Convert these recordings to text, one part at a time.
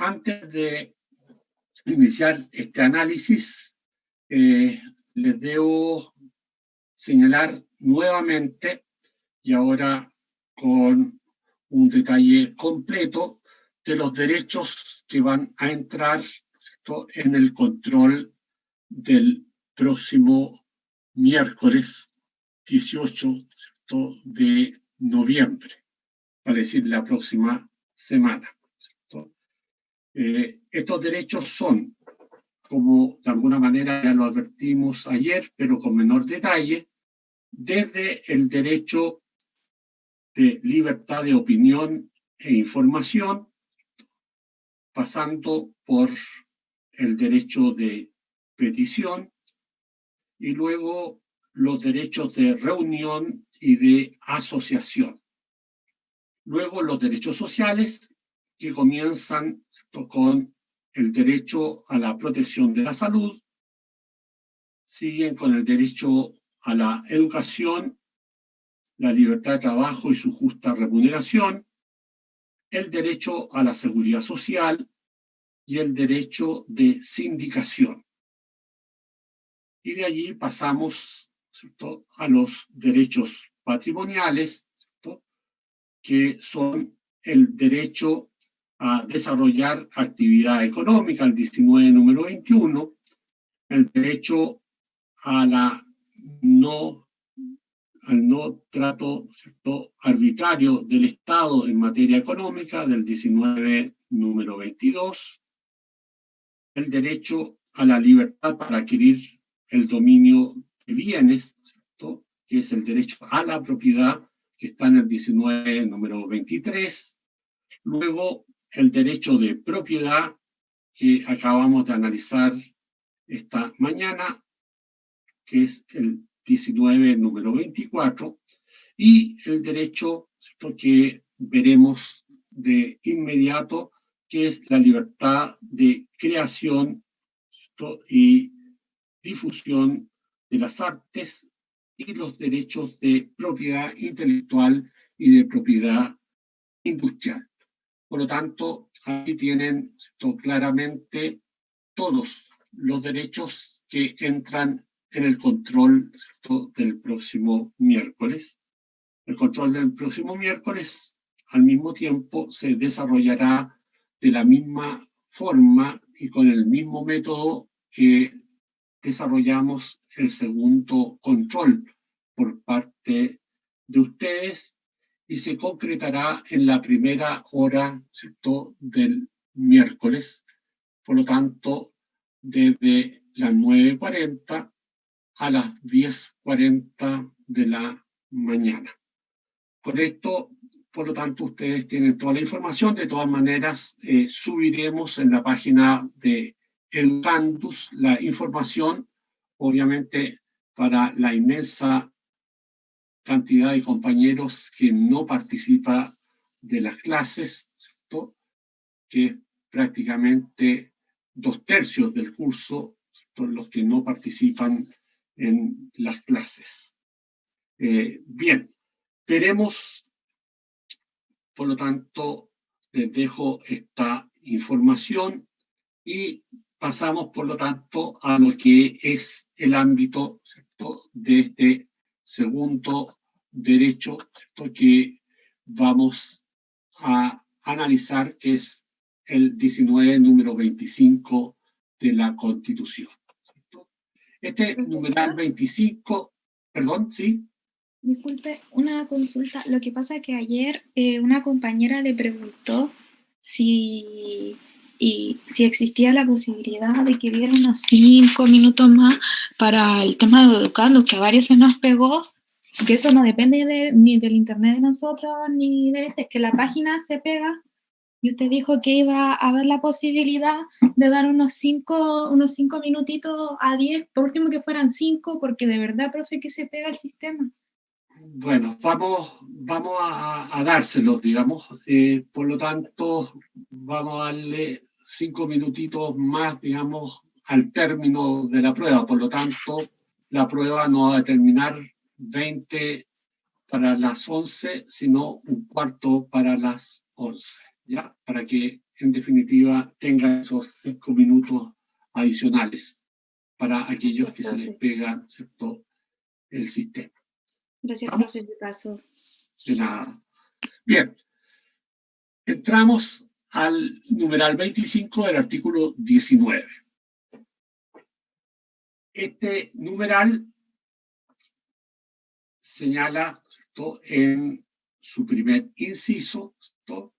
Antes de iniciar este análisis, les debo señalar nuevamente, y ahora con un detalle completo, de los derechos que van a entrar, ¿cierto?, en el control del próximo miércoles 18, ¿cierto?, de noviembre, vale decir, la próxima semana, ¿cierto? Estos derechos son, como de alguna manera ya lo advertimos ayer, pero con menor detalle, desde el derecho de libertad de opinión e información, pasando por el derecho de petición y luego los derechos de reunión y de asociación. Luego los derechos sociales, que comienzan con el derecho a la protección de la salud, siguen con el derecho a la educación, la libertad de trabajo y su justa remuneración, el derecho a la seguridad social y el derecho de sindicación. Y de allí pasamos, ¿cierto?, a los derechos patrimoniales, ¿cierto?, que son el derecho a desarrollar actividad económica, el 19, número 21, el derecho a la al no trato, ¿cierto?, arbitrario del Estado en materia económica, del 19, número 22, el derecho a la libertad para adquirir el dominio de bienes, ¿cierto?, que es el derecho a la propiedad, que está en el 19, número 23. Luego, el derecho de propiedad, que acabamos de analizar esta mañana, que es el 19, número 24, y el derecho, ¿cierto?, que veremos de inmediato, que es la libertad de creación, ¿cierto?, y difusión de las artes y los derechos de propiedad intelectual y de propiedad industrial. Por lo tanto, aquí tienen, ¿cierto?, claramente todos los derechos que entran en el control, ¿cierto?, del próximo miércoles. El control del próximo miércoles, al mismo tiempo, se desarrollará de la misma forma y con el mismo método que desarrollamos el segundo control por parte de ustedes, y se concretará en la primera hora, ¿cierto?, del miércoles. Por lo tanto, desde las 9:40 a las 10:40 de la mañana. Con esto, por lo tanto, ustedes tienen toda la información. De todas maneras, subiremos en la página de Educandus la información, obviamente para la inmensa cantidad de compañeros que no participa de las clases, ¿cierto?, que prácticamente 2/3 del curso son los que no participan en las clases. Bien, veremos, por lo tanto, les dejo esta información y pasamos, por lo tanto, a lo que es el ámbito, ¿cierto?, de este segundo derecho, ¿cierto?, que vamos a analizar, que es el 19, número 25 de la Constitución, ¿cierto? Este numeral 25, perdón, ¿sí? Disculpe, una consulta. Lo que pasa es que ayer una compañera le preguntó si existía la posibilidad de que diera unos 5 minutos más para el tema de Educandus, que a varios se nos pegó, que eso no depende ni del internet de nosotros, ni de que la página se pega, y usted dijo que iba a haber la posibilidad de dar unos 5 minutitos a 10, por último que fueran 5, porque de verdad, profe, que se pega el sistema. Bueno, vamos a dárselos, digamos. Por lo tanto, vamos a darle 5 minutitos más, digamos, al término de la prueba. Por lo tanto, la prueba no va a terminar 20 para las 11, sino 1/4 para las 11. ya, para que en definitiva tengan esos 5 minutos adicionales para aquellos que se les pega, ¿cierto?, el sistema. Gracias, ¿Estamos? profe, de paso. De nada. Bien, entramos al numeral 25 del artículo 19. Este numeral señala, ¿cierto?, en su primer inciso, ¿cierto?,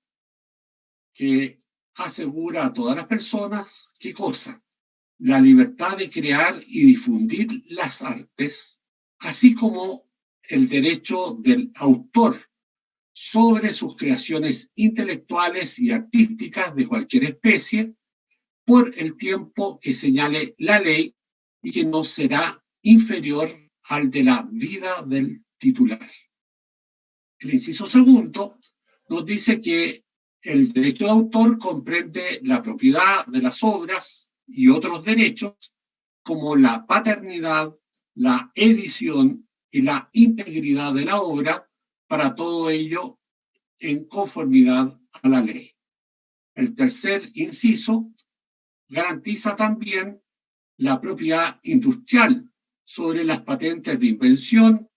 que asegura a todas las personas, ¿qué cosa? La libertad de crear y difundir las artes, así como el derecho del autor sobre sus creaciones intelectuales y artísticas de cualquier especie, por el tiempo que señale la ley y que no será inferior al de la vida del titular. El inciso segundo nos dice que el derecho de autor comprende la propiedad de las obras y otros derechos como la paternidad, la edición y la integridad de la obra, para todo ello en conformidad a la ley. El tercer inciso garantiza también la propiedad industrial sobre las patentes de invención,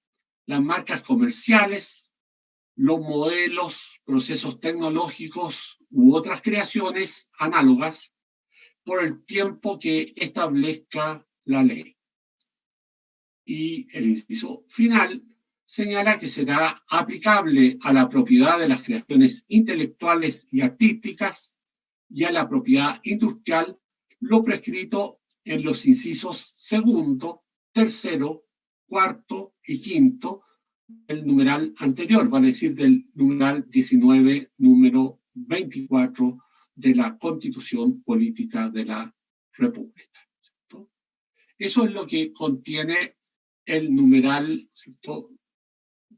las marcas comerciales, los modelos, procesos tecnológicos u otras creaciones análogas por el tiempo que establezca la ley. Y el inciso final señala que será aplicable a la propiedad de las creaciones intelectuales y artísticas y a la propiedad industrial lo prescrito en los incisos segundo, tercero, cuarto y quinto del numeral anterior, vale decir del numeral 19, número 24 de la Constitución Política de la República, ¿cierto? Eso es lo que contiene el numeral, ¿cierto?,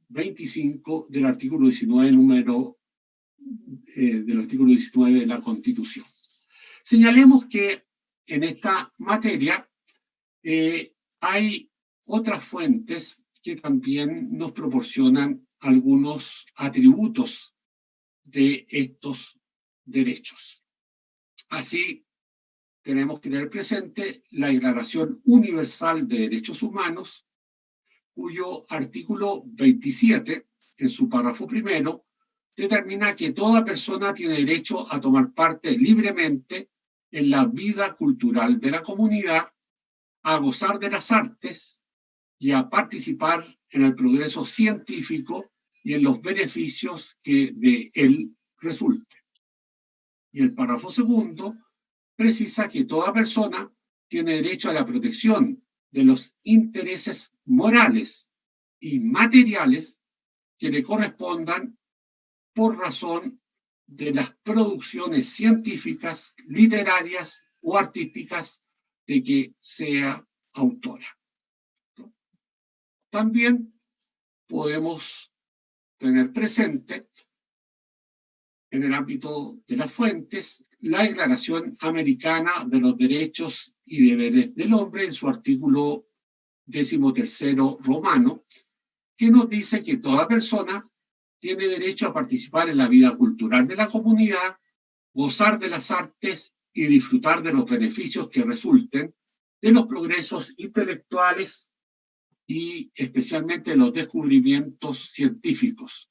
25 del artículo 19, del artículo 19 de la Constitución. Señalemos que en esta materia hay otras fuentes que también nos proporcionan algunos atributos de estos derechos. Así, tenemos que tener presente la Declaración Universal de Derechos Humanos, cuyo artículo 27, en su párrafo primero, determina que toda persona tiene derecho a tomar parte libremente en la vida cultural de la comunidad, a gozar de las artes y a participar en el progreso científico y en los beneficios que de él resulten. Y el párrafo segundo precisa que toda persona tiene derecho a la protección de los intereses morales y materiales que le correspondan por razón de las producciones científicas, literarias o artísticas de que sea autora. También podemos tener presente, en el ámbito de las fuentes, la Declaración Americana de los Derechos y Deberes del Hombre, en su artículo 13 romano, que nos dice que toda persona tiene derecho a participar en la vida cultural de la comunidad, gozar de las artes y disfrutar de los beneficios que resulten de los progresos intelectuales y especialmente los descubrimientos científicos.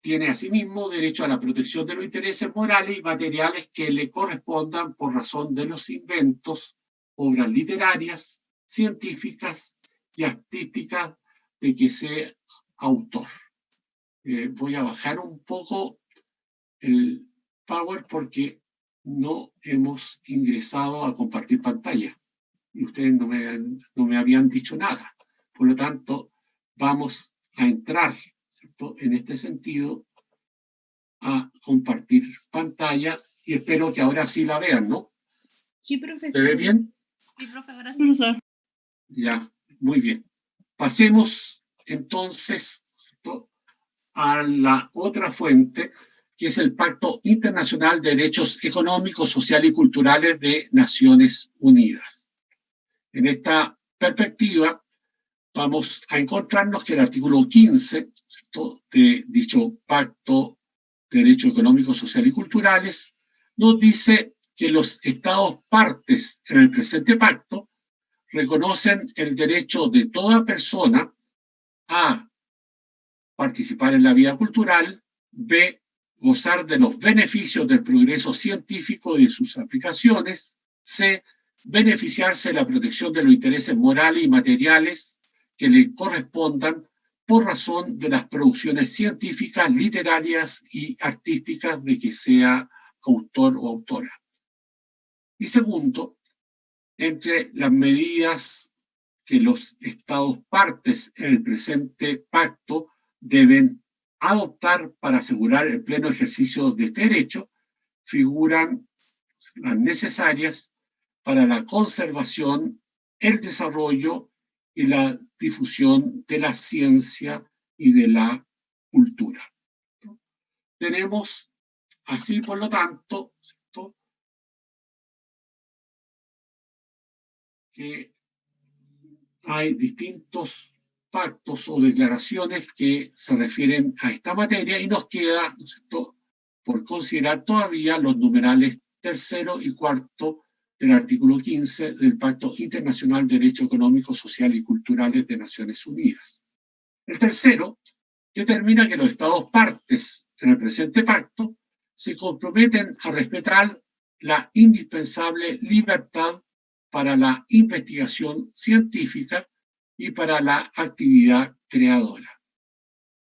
Tiene asimismo derecho a la protección de los intereses morales y materiales que le correspondan por razón de los inventos, obras literarias, científicas y artísticas de que sea autor. Voy a bajar un poco el Power porque no hemos ingresado a compartir pantalla y ustedes no me habían dicho nada. Por lo tanto, vamos a entrar, ¿cierto?, en este sentido a compartir pantalla y espero que ahora sí la vean, ¿no? Sí, profesor. ¿Se ve bien? Sí, profe, ahora sí. Ya, muy bien. Pasemos entonces, ¿cierto?, a la otra fuente, que es el Pacto Internacional de Derechos Económicos, Sociales y Culturales de Naciones Unidas. En esta perspectiva, vamos a encontrarnos que el artículo 15, ¿cierto?, de dicho Pacto de Derecho Económico, Social y Culturales, nos dice que los Estados partes en el presente pacto reconocen el derecho de toda persona a participar en la vida cultural, b, gozar de los beneficios del progreso científico y de sus aplicaciones, c, beneficiarse de la protección de los intereses morales y materiales que le correspondan por razón de las producciones científicas, literarias y artísticas de que sea autor o autora. Y segundo, entre las medidas que los Estados partes en el presente pacto deben adoptar para asegurar el pleno ejercicio de este derecho, figuran las necesarias para la conservación, el desarrollo y la difusión de la ciencia y de la cultura. Tenemos así, por lo tanto, ¿cierto?, que hay distintos pactos o declaraciones que se refieren a esta materia y nos queda, ¿cierto?, por considerar todavía los numerales tercero y cuarto del artículo 15 del Pacto Internacional de Derecho Económico, Social y Culturales de Naciones Unidas. El tercero determina que los Estados partes en el presente pacto se comprometen a respetar la indispensable libertad para la investigación científica y para la actividad creadora.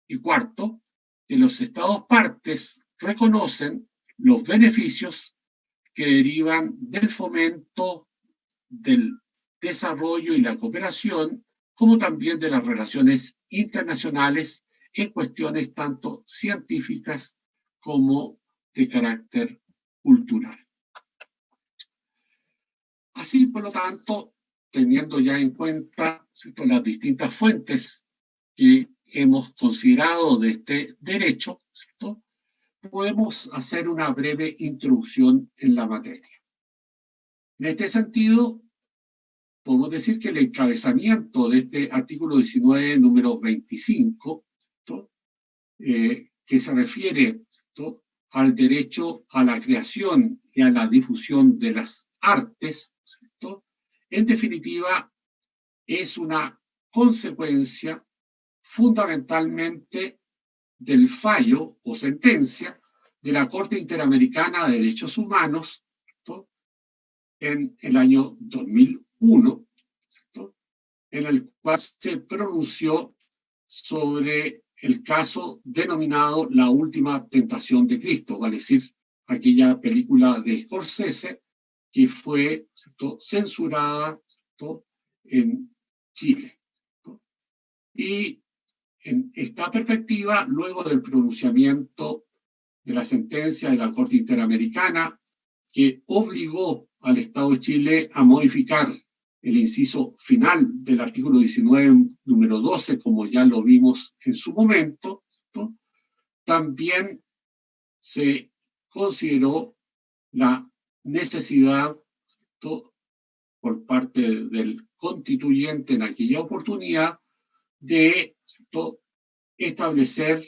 Y cuarto, que los Estados partes reconocen los beneficios que derivan del fomento, del desarrollo y la cooperación, como también de las relaciones internacionales en cuestiones tanto científicas como de carácter cultural. Así, por lo tanto, teniendo ya en cuenta, ¿cierto?, las distintas fuentes que hemos considerado de este derecho, ¿cierto?, podemos hacer una breve introducción en la materia. En este sentido, podemos decir que el encabezamiento de este artículo 19, número 25, que se refiere, ¿cierto?, al derecho a la creación y a la difusión de las artes, ¿cierto?, en definitiva, es una consecuencia fundamentalmente del fallo o sentencia de la Corte Interamericana de Derechos Humanos, ¿cierto?, en el año 2001, ¿cierto?, en el cual se pronunció sobre el caso denominado La Última Tentación de Cristo, vale decir, aquella película de Scorsese que fue, ¿cierto?, censurada, ¿cierto?, en Chile, ¿cierto? Y en esta perspectiva, luego del pronunciamiento de la sentencia de la Corte Interamericana, que obligó al Estado de Chile a modificar el inciso final del artículo 19, número 12, como ya lo vimos en su momento, ¿no?, también se consideró la necesidad, ¿no?, por parte del constituyente en aquella oportunidad de, ¿no?, establecer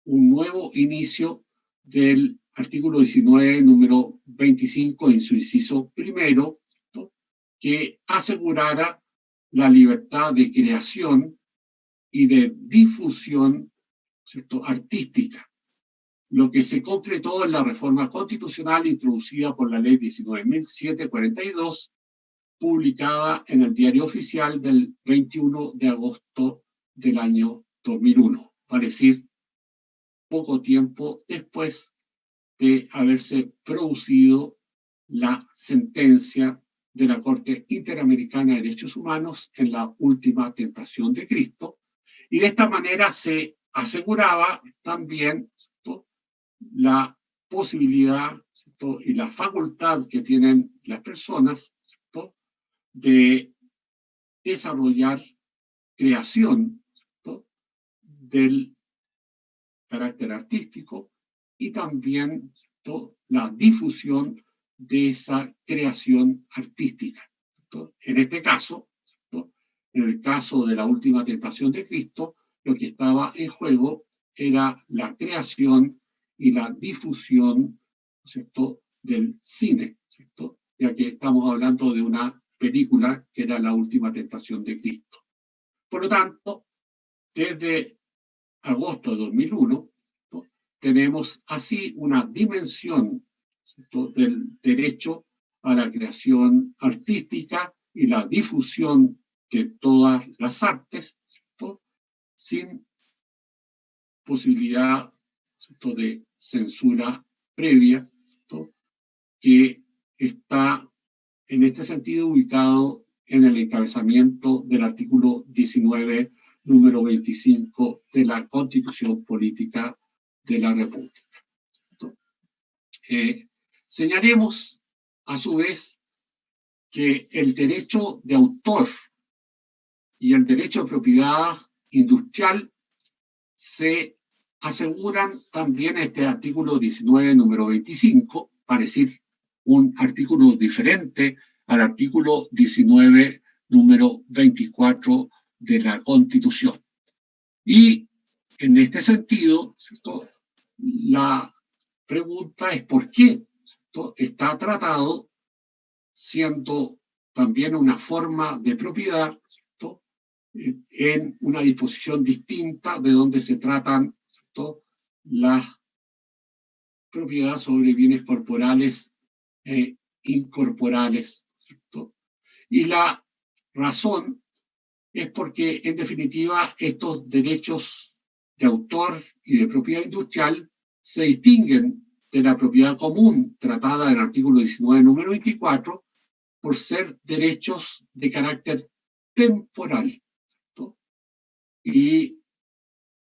un nuevo inicio del artículo 19, número 25, en su inciso primero, ¿no?, que asegurara la libertad de creación y de difusión, ¿cierto?, artística, lo que se concretó en la reforma constitucional introducida por la ley 19.742, publicada en el Diario Oficial del 21 de agosto del año 2001, es decir, poco tiempo después de haberse producido la sentencia de la Corte Interamericana de Derechos Humanos en La Última Tentación de Cristo, y de esta manera se aseguraba también, ¿cierto?, la posibilidad, ¿cierto?, y la facultad que tienen las personas, ¿cierto?, de desarrollar creación, ¿cierto?, del carácter artístico y también, ¿cierto?, la difusión de esa creación artística, ¿cierto? En este caso, ¿cierto?, en el caso de La Última Tentación de Cristo, lo que estaba en juego era la creación y la difusión, ¿cierto?, del cine, ¿cierto?, ya que estamos hablando de una película que era La Última Tentación de Cristo. Por lo tanto, desde agosto de 2001, ¿no?, tenemos así una dimensión, ¿cierto?, del derecho a la creación artística y la difusión de todas las artes, ¿cierto?, sin posibilidad, ¿cierto?, de censura previa, ¿cierto?, que está en este sentido ubicado en el encabezamiento del artículo 19, número 25 de la Constitución Política de la República. Señalemos, a su vez, que el derecho de autor y el derecho de propiedad industrial se aseguran también este artículo 19, número 25, para decir un artículo diferente al artículo 19, número 24 de la Constitución. Y en este sentido, ¿cierto?, la pregunta es por qué, ¿cierto?, está tratado siendo también una forma de propiedad, ¿cierto?, en una disposición distinta de donde se tratan, ¿cierto?, las propiedades sobre bienes corporales e incorporales, ¿cierto? Y la razón es porque, en definitiva, estos derechos de autor y de propiedad industrial se distinguen de la propiedad común tratada en el artículo 19, número 24, por ser derechos de carácter temporal, ¿cierto?, y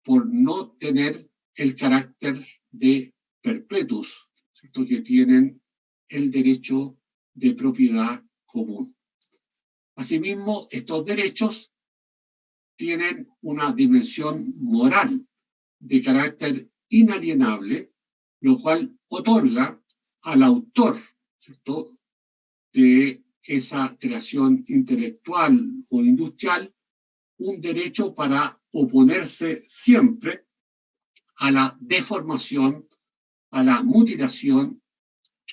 por no tener el carácter de perpetuos, ¿cierto?, que tienen el derecho de propiedad común. Asimismo, estos derechos tienen una dimensión moral de carácter inalienable, lo cual otorga al autor, ¿cierto?, de esa creación intelectual o industrial un derecho para oponerse siempre a la deformación, a la mutilación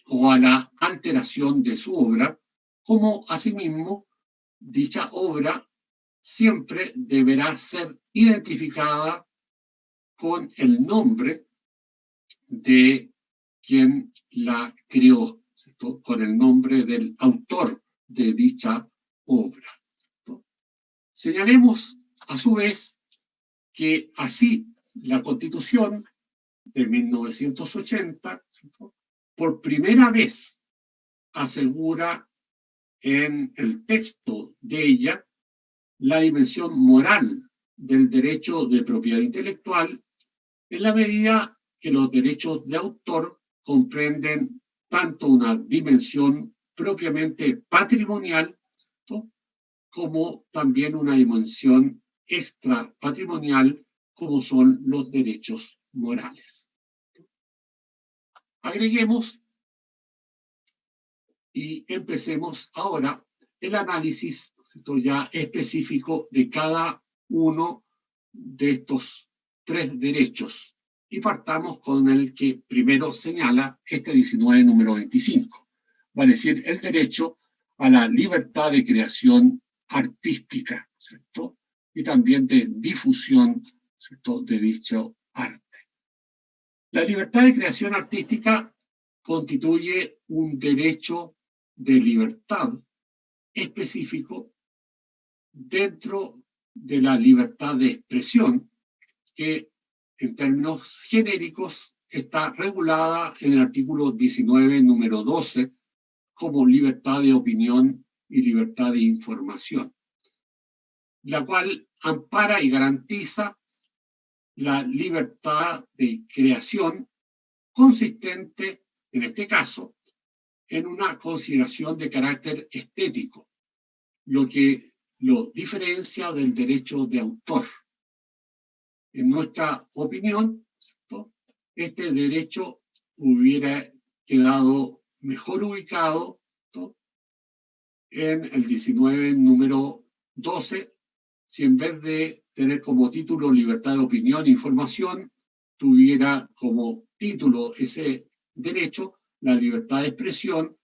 o a la alteración de su obra, como asimismo dicha obra siempre deberá ser identificada con el nombre de quien la creó, ¿cierto?, con el nombre del autor de dicha obra, ¿cierto? Señalemos, a su vez, que así la Constitución de 1980, ¿cierto?, por primera vez asegura en el texto de ella la dimensión moral del derecho de propiedad intelectual, en la medida que los derechos de autor comprenden tanto una dimensión propiamente patrimonial, ¿no?, como también una dimensión extrapatrimonial, como son los derechos morales. Agreguemos y empecemos ahora el análisis, ¿cierto?, ya específico de cada uno de estos tres derechos. Y partamos con el que primero señala este 19, número 25. Va a decir el derecho a la libertad de creación artística, ¿cierto?, y también de difusión, ¿cierto?, de dicho arte. La libertad de creación artística constituye un derecho de libertad específico dentro de la libertad de expresión, que en términos genéricos está regulada en el artículo 19, número 12, como libertad de opinión y libertad de información, la cual ampara y garantiza la libertad de creación consistente, en este caso, en una consideración de carácter estético, lo que lo diferencia del derecho de autor. En nuestra opinión, ¿cierto?, este derecho hubiera quedado mejor ubicado, ¿no?, en el 19, número 12, si en vez de tener como título libertad de opinión e información, tuviera como título ese derecho la libertad de expresión,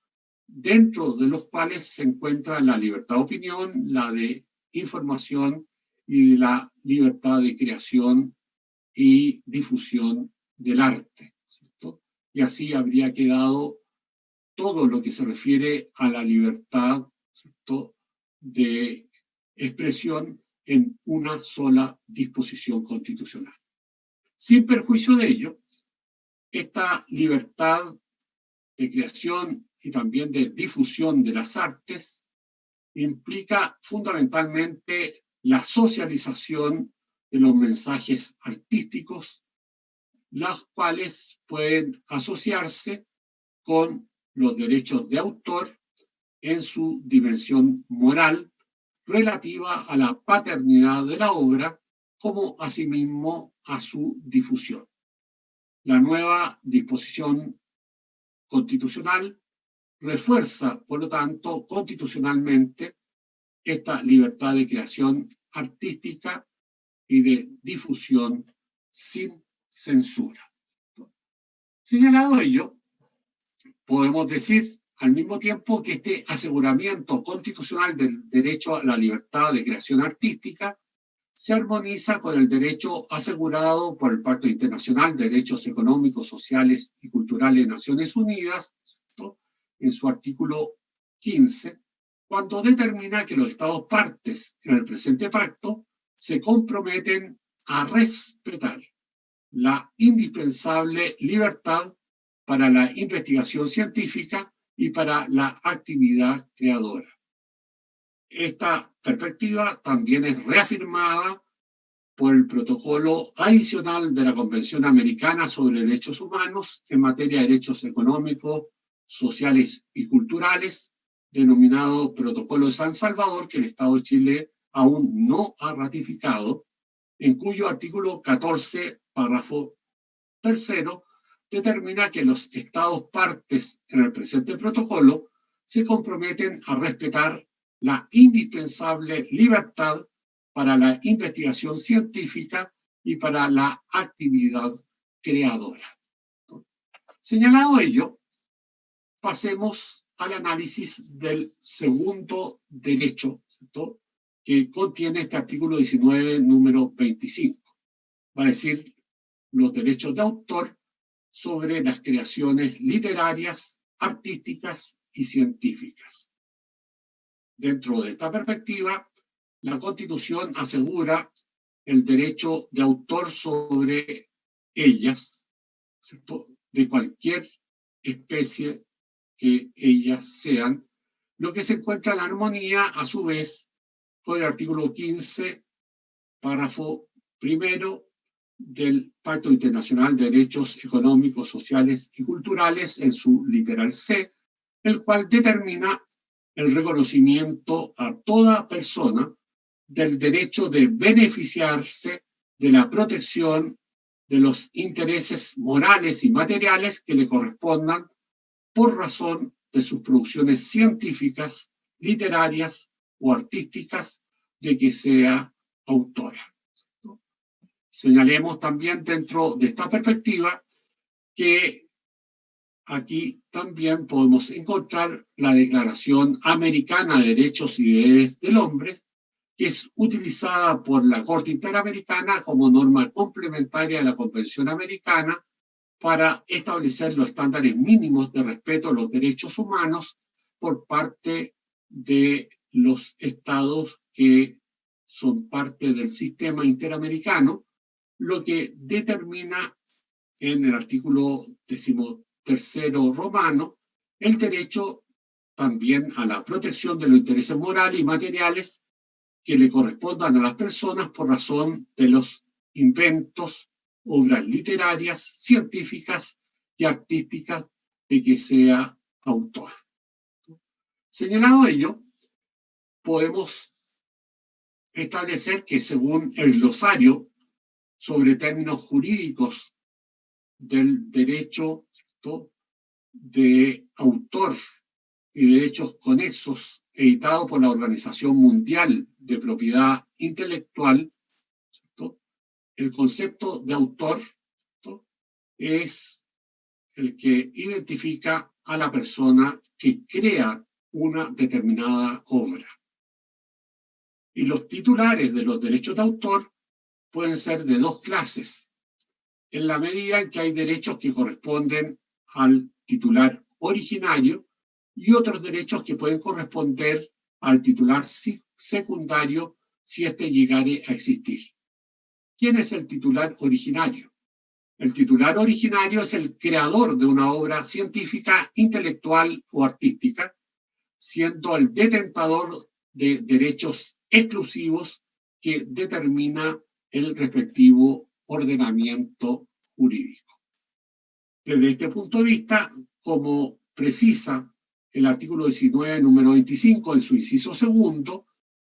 dentro de los cuales se encuentra la libertad de opinión, la de información y la libertad de creación y difusión del arte, ¿cierto? Y así habría quedado todo lo que se refiere a la libertad, ¿cierto?, de expresión en una sola disposición constitucional. Sin perjuicio de ello, esta libertad de creación y también de difusión de las artes implica fundamentalmente la socialización de los mensajes artísticos, las cuales pueden asociarse con los derechos de autor en su dimensión moral relativa a la paternidad de la obra, como asimismo a su difusión. La nueva disposición constitucional refuerza, por lo tanto, constitucionalmente esta libertad de creación artística y de difusión sin censura. Señalado ello, podemos decir al mismo tiempo que este aseguramiento constitucional del derecho a la libertad de creación artística se armoniza con el derecho asegurado por el Pacto Internacional de Derechos Económicos, Sociales y Culturales de Naciones Unidas, ¿no?, en su artículo 15, cuando determina que los Estados partes en el presente pacto se comprometen a respetar la indispensable libertad para la investigación científica y para la actividad creadora. Esta perspectiva también es reafirmada por el protocolo adicional de la Convención Americana sobre Derechos Humanos en materia de derechos económicos, sociales y culturales, denominado Protocolo de San Salvador, que el Estado de Chile aún no ha ratificado, en cuyo artículo 14, párrafo 3, determina que los Estados partes en el presente protocolo se comprometen a respetar la indispensable libertad para la investigación científica y para la actividad creadora. Señalado ello, pasemos al análisis del segundo derecho, ¿cierto?, que contiene este artículo 19, número 25. Va a decir los derechos de autor sobre las creaciones literarias, artísticas y científicas. Dentro de esta perspectiva, la Constitución asegura el derecho de autor sobre ellas, ¿cierto?, de cualquier especie que ellas sean, lo que se encuentra en armonía, a su vez, con el artículo 15, párrafo 1 del Pacto Internacional de Derechos Económicos, Sociales y Culturales, en su literal C, el cual determina el reconocimiento a toda persona del derecho de beneficiarse de la protección de los intereses morales y materiales que le correspondan por razón de sus producciones científicas, literarias o artísticas de que sea autora. Señalemos también dentro de esta perspectiva que aquí también podemos encontrar la Declaración Americana de Derechos y Deberes del Hombre, que es utilizada por la Corte Interamericana como norma complementaria de la Convención Americana para establecer los estándares mínimos de respeto a los derechos humanos por parte de los estados que son parte del sistema interamericano, lo que determina en el artículo 13 romano el derecho también a la protección de los intereses morales y materiales que le correspondan a las personas por razón de los inventos, obras literarias, científicas y artísticas de que sea autor. Señalado ello, podemos establecer que según el glosario sobre términos jurídicos del derecho de autor y derechos conexos, editado por la Organización Mundial de Propiedad Intelectual, ¿cierto?, el concepto de autor, es el que identifica a la persona que crea una determinada obra. Y los titulares de los derechos de autor pueden ser de dos clases, en la medida en que hay derechos que corresponden al titular originario y otros derechos que pueden corresponder al titular secundario si éste llegare a existir. ¿Quién es el titular originario? El titular originario es el creador de una obra científica, intelectual o artística, siendo el detentor de derechos exclusivos que determina el respectivo ordenamiento jurídico. Desde este punto de vista, como precisa el artículo 19, número 25, en su inciso segundo,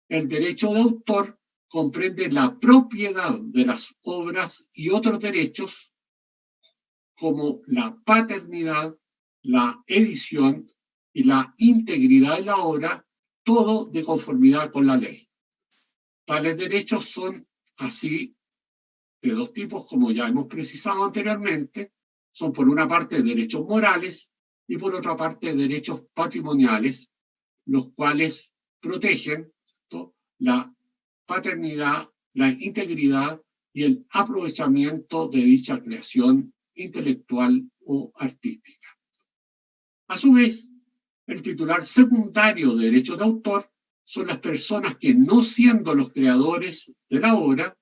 el derecho de autor comprende la propiedad de las obras y otros derechos como la paternidad, la edición y la integridad de la obra, todo de conformidad con la ley. Tales derechos son así de dos tipos, como ya hemos precisado anteriormente. Son por una parte derechos morales y por otra parte derechos patrimoniales, los cuales protegen, ¿no?, la paternidad, la integridad y el aprovechamiento de dicha creación intelectual o artística. A su vez, el titular secundario de derechos de autor son las personas que, no siendo los creadores de la obra,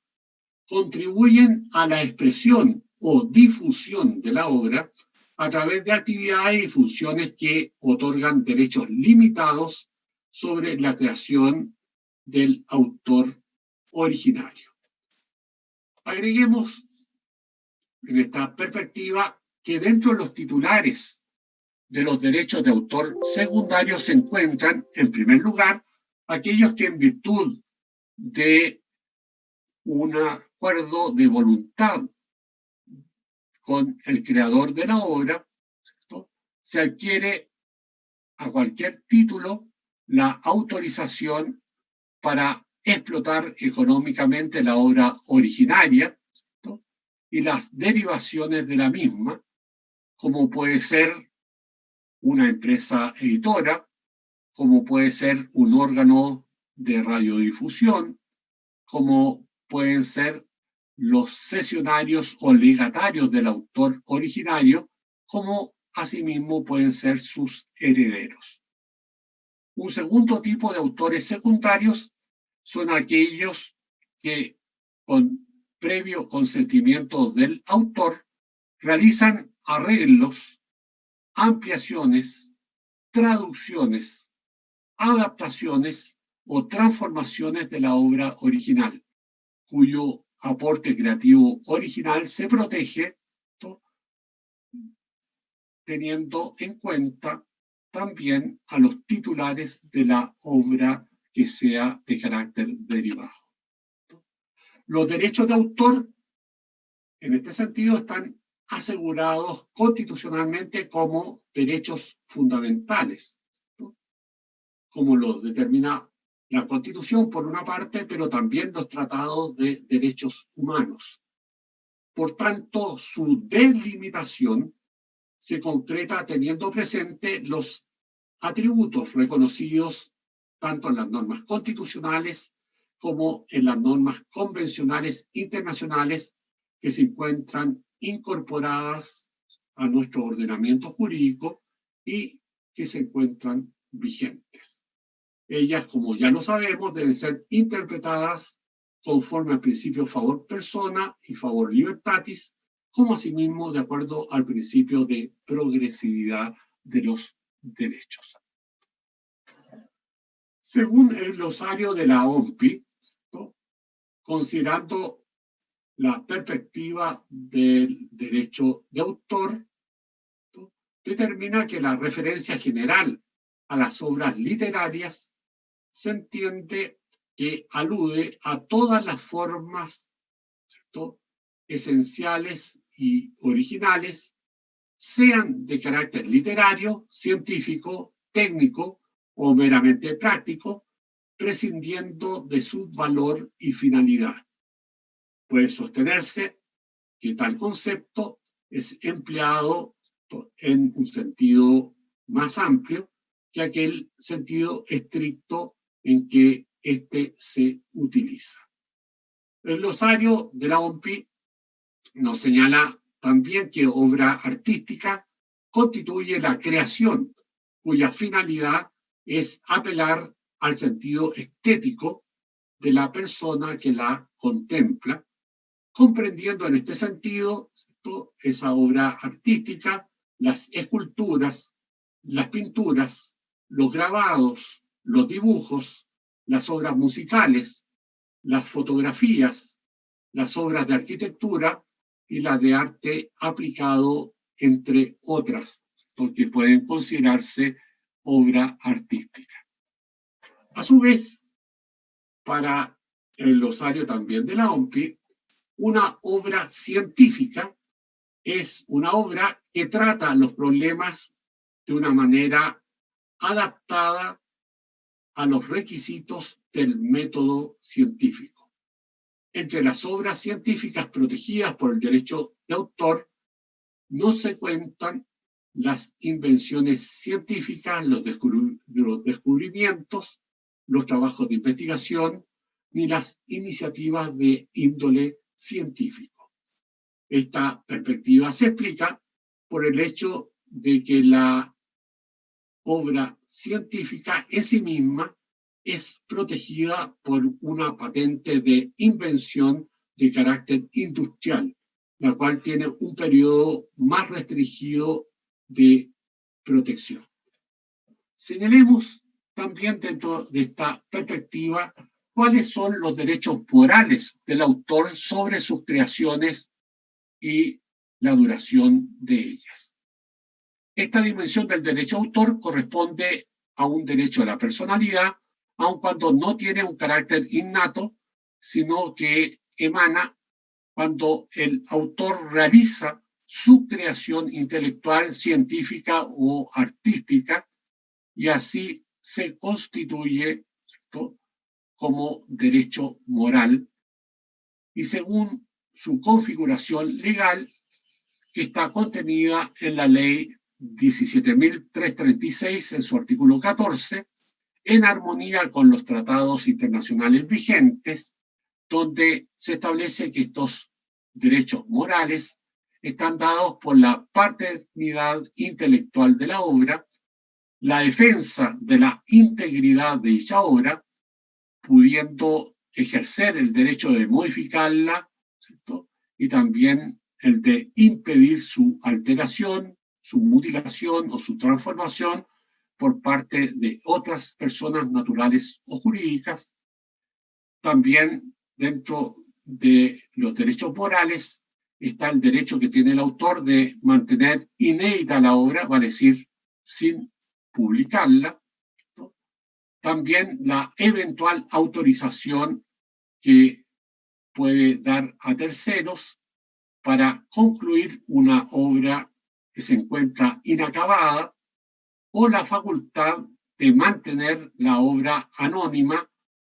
contribuyen a la expresión o difusión de la obra a través de actividades y funciones que otorgan derechos limitados sobre la creación del autor originario. Agreguemos en esta perspectiva que dentro de los titulares de los derechos de autor secundarios se encuentran, en primer lugar, aquellos que en virtud de un acuerdo de voluntad con el creador de la obra, ¿no?, se adquiere a cualquier título la autorización para explotar económicamente la obra originaria, ¿no?, y las derivaciones de la misma, como puede ser una empresa editora, como puede ser un órgano de radiodifusión, como pueden ser los cesionarios o legatarios del autor originario, como asimismo pueden ser sus herederos. Un segundo tipo de autores secundarios son aquellos que, con previo consentimiento del autor, realizan arreglos, ampliaciones, traducciones, adaptaciones o transformaciones de la obra original, cuyo aporte creativo original se protege, ¿no?, teniendo en cuenta también a los titulares de la obra que sea de carácter derivado. Los derechos de autor, en este sentido, están asegurados constitucionalmente como derechos fundamentales, ¿no?, como lo determina la Constitución por una parte, pero también los tratados de derechos humanos. Por tanto, su delimitación se concreta teniendo presente los atributos reconocidos tanto en las normas constitucionales como en las normas convencionales internacionales que se encuentran incorporadas a nuestro ordenamiento jurídico y que se encuentran vigentes. Ellas, como ya lo sabemos, deben ser interpretadas conforme al principio favor persona y favor libertatis, como asimismo de acuerdo al principio de progresividad de los derechos. Según el glosario de la OMPI, ¿no?, considerando la perspectiva del derecho de autor, ¿no?, determina que la referencia general a las obras literarias se entiende que alude a todas las formas, ¿cierto?, esenciales y originales, sean de carácter literario, científico, técnico o meramente práctico, prescindiendo de su valor y finalidad. Puede sostenerse que tal concepto es empleado en un sentido más amplio que aquel sentido estricto en que éste se utiliza. El glosario de la OMPI nos señala también que obra artística constituye la creación cuya finalidad es apelar al sentido estético de la persona que la contempla, comprendiendo en este sentido esa obra artística, las esculturas, las pinturas, los grabados, los dibujos, las obras musicales, las fotografías, las obras de arquitectura y las de arte aplicado, entre otras, porque pueden considerarse obra artística. A su vez, para el glosario también de la OMPI, una obra científica es una obra que trata los problemas de una manera adaptada a los requisitos del método científico. Entre las obras científicas protegidas por el derecho de autor no se cuentan las invenciones científicas, los descubrimientos, los trabajos de investigación, ni las iniciativas de índole científico. Esta perspectiva se explica por el hecho de que la obra científica en sí misma es protegida por una patente de invención de carácter industrial, la cual tiene un periodo más restringido de protección. Señalemos también dentro de esta perspectiva cuáles son los derechos morales del autor sobre sus creaciones y la duración de ellas. Esta dimensión del derecho de autor corresponde a un derecho a la personalidad, aun cuando no tiene un carácter innato, sino que emana cuando el autor realiza su creación intelectual, científica o artística, y así se constituye, ¿cierto?, como derecho moral, y según su configuración legal, que está contenida en la ley 17.336 en su artículo 14, en armonía con los tratados internacionales vigentes, donde se establece que estos derechos morales están dados por la paternidad intelectual de la obra, la defensa de la integridad de dicha obra, pudiendo ejercer el derecho de modificarla, ¿cierto?, y también el de impedir su alteración, su mutilación o su transformación por parte de otras personas naturales o jurídicas. También dentro de los derechos morales está el derecho que tiene el autor de mantener inédita la obra, vale decir, sin publicarla, ¿no? También la eventual autorización que puede dar a terceros para concluir una obra que se encuentra inacabada, o la facultad de mantener la obra anónima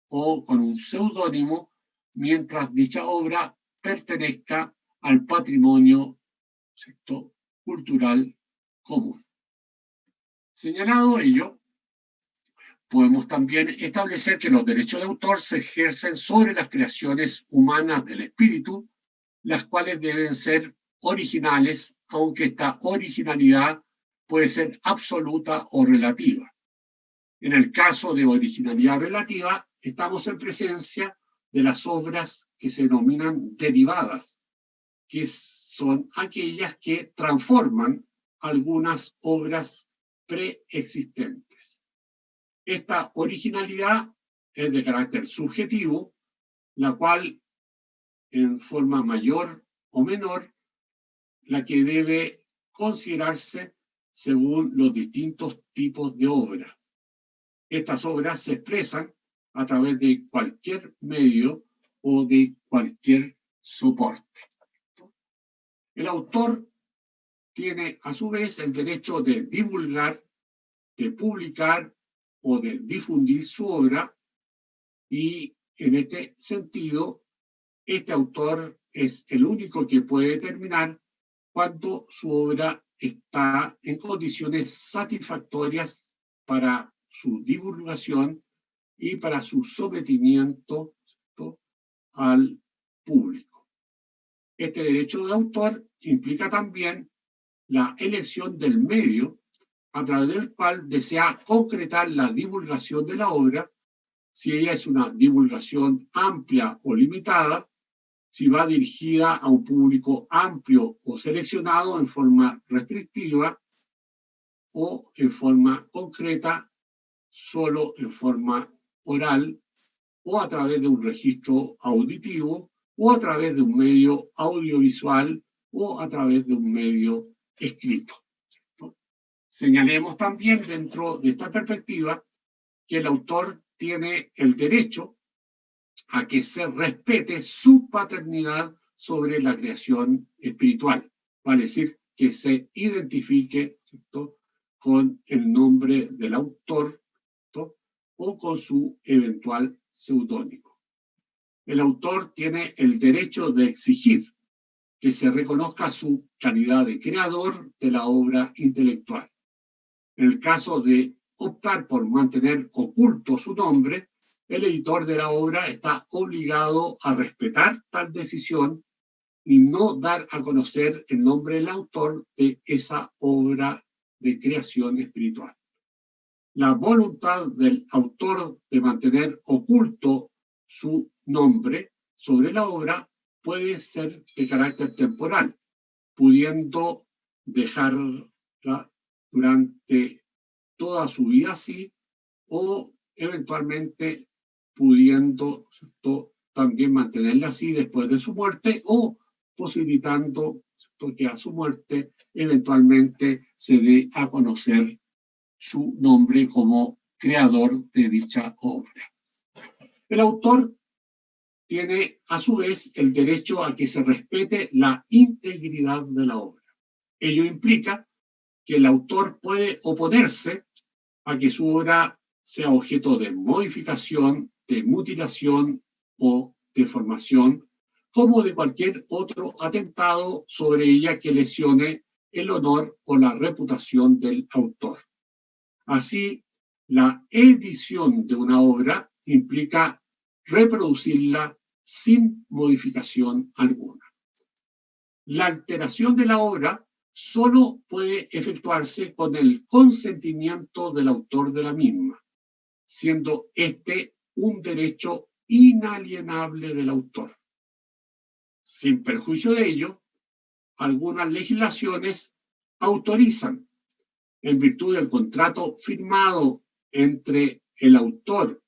o con un seudónimo mientras dicha obra pertenezca al patrimonio, ¿cierto?, cultural común. Señalado ello, podemos también establecer que los derechos de autor se ejercen sobre las creaciones humanas del espíritu, las cuales deben ser originales, aunque esta originalidad puede ser absoluta o relativa. En el caso de originalidad relativa, estamos en presencia de las obras que se denominan derivadas, que son aquellas que transforman algunas obras preexistentes. Esta originalidad es de carácter subjetivo, la cual, en forma mayor o menor, la que debe considerarse según los distintos tipos de obras. Estas obras se expresan a través de cualquier medio o de cualquier soporte. El autor tiene a su vez el derecho de divulgar, de publicar o de difundir su obra, y en este sentido, este autor es el único que puede determinar cuando su obra está en condiciones satisfactorias para su divulgación y para su sometimiento, ¿cierto?, al público. Este derecho de autor implica también la elección del medio a través del cual desea concretar la divulgación de la obra, si ella es una divulgación amplia o limitada, si va dirigida a un público amplio o seleccionado en forma restrictiva o en forma concreta, solo en forma oral o a través de un registro auditivo o a través de un medio audiovisual o a través de un medio escrito. Señalemos también dentro de esta perspectiva que el autor tiene el derecho a que se respete su paternidad sobre la creación espiritual, vale decir, que se identifique, ¿cierto?, con el nombre del autor, ¿cierto?, o con su eventual seudónimo. El autor tiene el derecho de exigir que se reconozca su calidad de creador de la obra intelectual. En el caso de optar por mantener oculto su nombre, el editor de la obra está obligado a respetar tal decisión y no dar a conocer el nombre del autor de esa obra de creación espiritual. La voluntad del autor de mantener oculto su nombre sobre la obra puede ser de carácter temporal, pudiendo dejarla durante toda su vida así, o eventualmente pudiendo, ¿cierto?, también mantenerla así después de su muerte, o posibilitando, ¿cierto?, que a su muerte eventualmente se dé a conocer su nombre como creador de dicha obra. El autor tiene a su vez el derecho a que se respete la integridad de la obra. Ello implica que el autor puede oponerse a que su obra sea objeto de modificación, de mutilación o deformación, como de cualquier otro atentado sobre ella que lesione el honor o la reputación del autor. Así, la edición de una obra implica reproducirla sin modificación alguna. La alteración de la obra solo puede efectuarse con el consentimiento del autor de la misma, siendo este un derecho inalienable del autor. Sin perjuicio de ello, algunas legislaciones autorizan, en virtud del contrato firmado entre el autor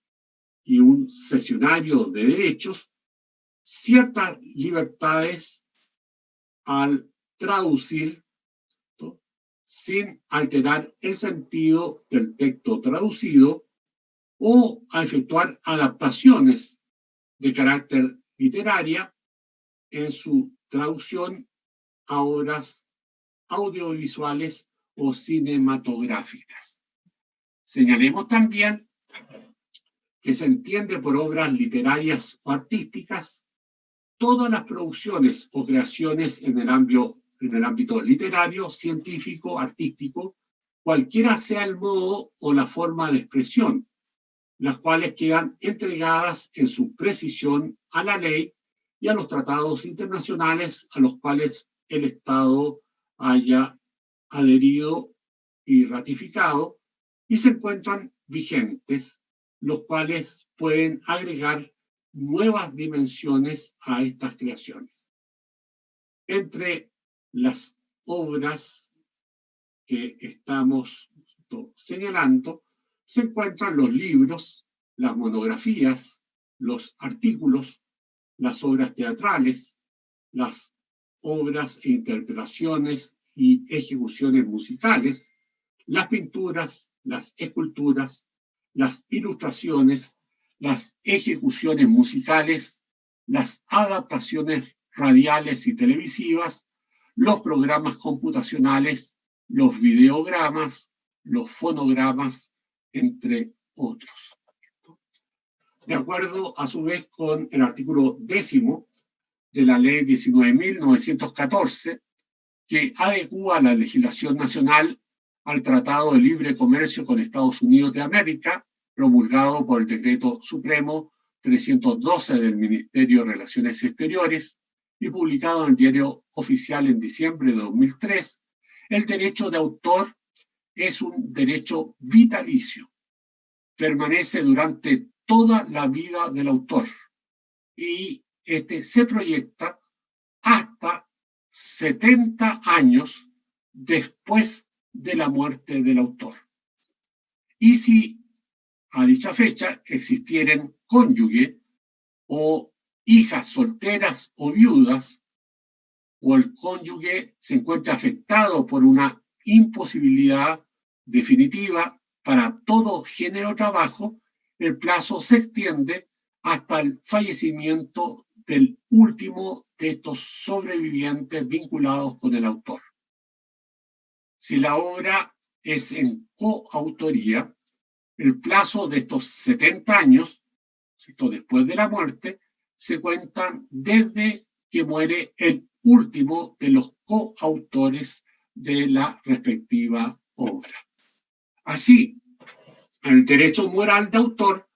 y un cesionario de derechos, ciertas libertades al traducir, ¿no?, sin alterar el sentido del texto traducido, o a efectuar adaptaciones de carácter literaria en su traducción a obras audiovisuales o cinematográficas. Señalemos también que se entiende por obras literarias o artísticas todas las producciones o creaciones en el ámbito literario, científico, artístico, cualquiera sea el modo o la forma de expresión, las cuales quedan entregadas en su precisión a la ley y a los tratados internacionales a los cuales el Estado haya adherido y ratificado, y se encuentran vigentes, los cuales pueden agregar nuevas dimensiones a estas creaciones. Entre las obras que estamos señalando se encuentran los libros, las monografías, los artículos, las obras teatrales, las obras e interpretaciones y ejecuciones musicales, las pinturas, las esculturas, las ilustraciones, las ejecuciones musicales, las adaptaciones radiales y televisivas, los programas computacionales, los videogramas, los fonogramas, entre otros. De acuerdo, a su vez, con el artículo 10 de la Ley 19.914, que adecúa la legislación nacional al Tratado de Libre Comercio con Estados Unidos de América, promulgado por el Decreto Supremo 312 del Ministerio de Relaciones Exteriores y publicado en el Diario Oficial en diciembre de 2003, el derecho de autor es un derecho vitalicio. Permanece durante toda la vida del autor y se proyecta hasta 70 años después de la muerte del autor. Y si a dicha fecha existieren cónyuge o hijas solteras o viudas, o el cónyuge se encuentra afectado por una imposibilidad definitiva para todo género de trabajo, el plazo se extiende hasta el fallecimiento del último de estos sobrevivientes vinculados con el autor. Si la obra es en coautoría, el plazo de estos 70 años, ¿cierto?, después de la muerte, se cuentan desde que muere el último de los coautores de la respectiva obra. Así, el derecho moral de autor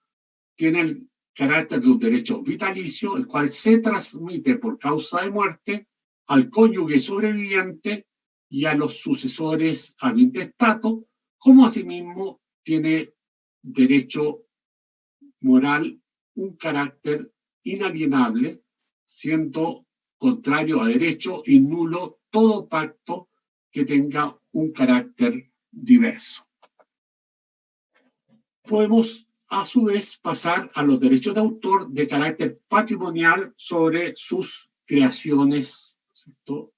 tiene el carácter de un derecho vitalicio, el cual se transmite por causa de muerte al cónyuge sobreviviente y a los sucesores ad intestato, como asimismo tiene derecho moral un carácter inalienable, siendo contrario a derecho y nulo todo pacto que tenga un carácter diverso. Podemos, a su vez, pasar a los derechos de autor de carácter patrimonial sobre sus creaciones, ¿cierto?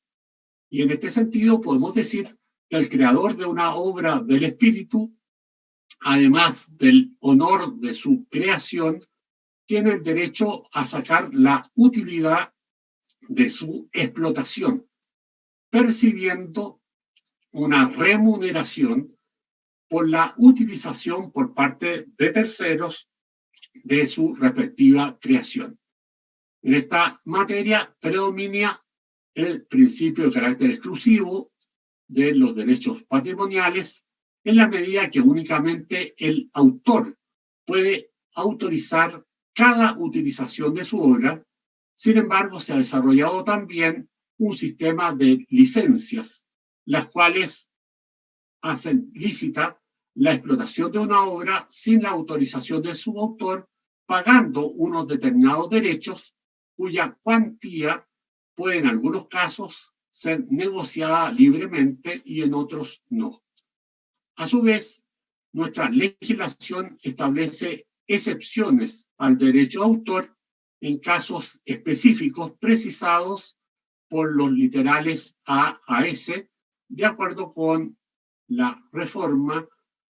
Y en este sentido podemos decir que el creador de una obra del espíritu, además del honor de su creación, tiene el derecho a sacar la utilidad de su explotación, percibiendo una remuneración por la utilización por parte de terceros de su respectiva creación. En esta materia predomina el principio de carácter exclusivo de los derechos patrimoniales, en la medida que únicamente el autor puede autorizar cada utilización de su obra. Sin embargo, se ha desarrollado también un sistema de licencias, las cuales hacen lícita la explotación de una obra sin la autorización de su autor, pagando unos determinados derechos cuya cuantía puede en algunos casos ser negociada libremente y en otros no. A su vez, nuestra legislación establece excepciones al derecho de autor en casos específicos precisados por los literales A a S, de acuerdo con la reforma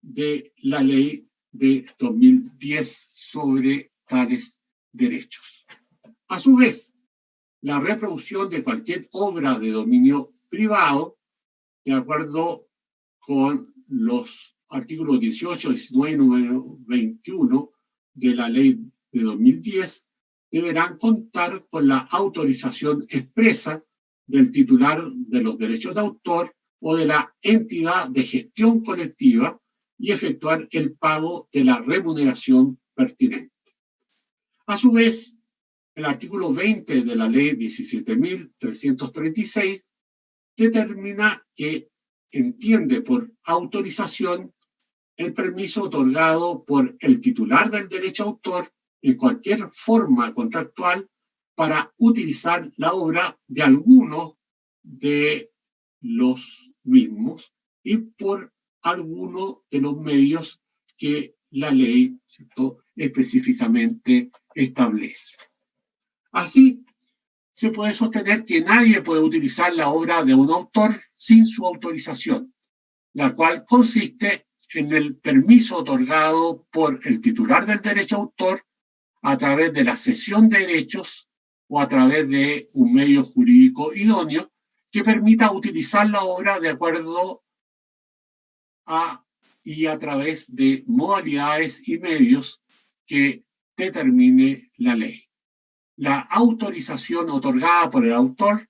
de la ley de 2010 sobre tales derechos. A su vez, la reproducción de cualquier obra de dominio privado, de acuerdo con los artículos 18, 19 y número 21 de la ley de 2010, deberán contar con la autorización expresa del titular de los derechos de autor o de la entidad de gestión colectiva y efectuar el pago de la remuneración pertinente. A su vez, el artículo 20 de la ley 17.336 determina que entiende por autorización el permiso otorgado por el titular del derecho de autor en cualquier forma contractual para utilizar la obra de alguno de los mismos y por alguno de los medios que la ley, ¿cierto?, específicamente establece. Así, se puede sostener que nadie puede utilizar la obra de un autor sin su autorización, la cual consiste en el permiso otorgado por el titular del derecho de autor a través de la cesión de derechos o a través de un medio jurídico idóneo que permita utilizar la obra de acuerdo a y a través de modalidades y medios que determine la ley. La autorización otorgada por el autor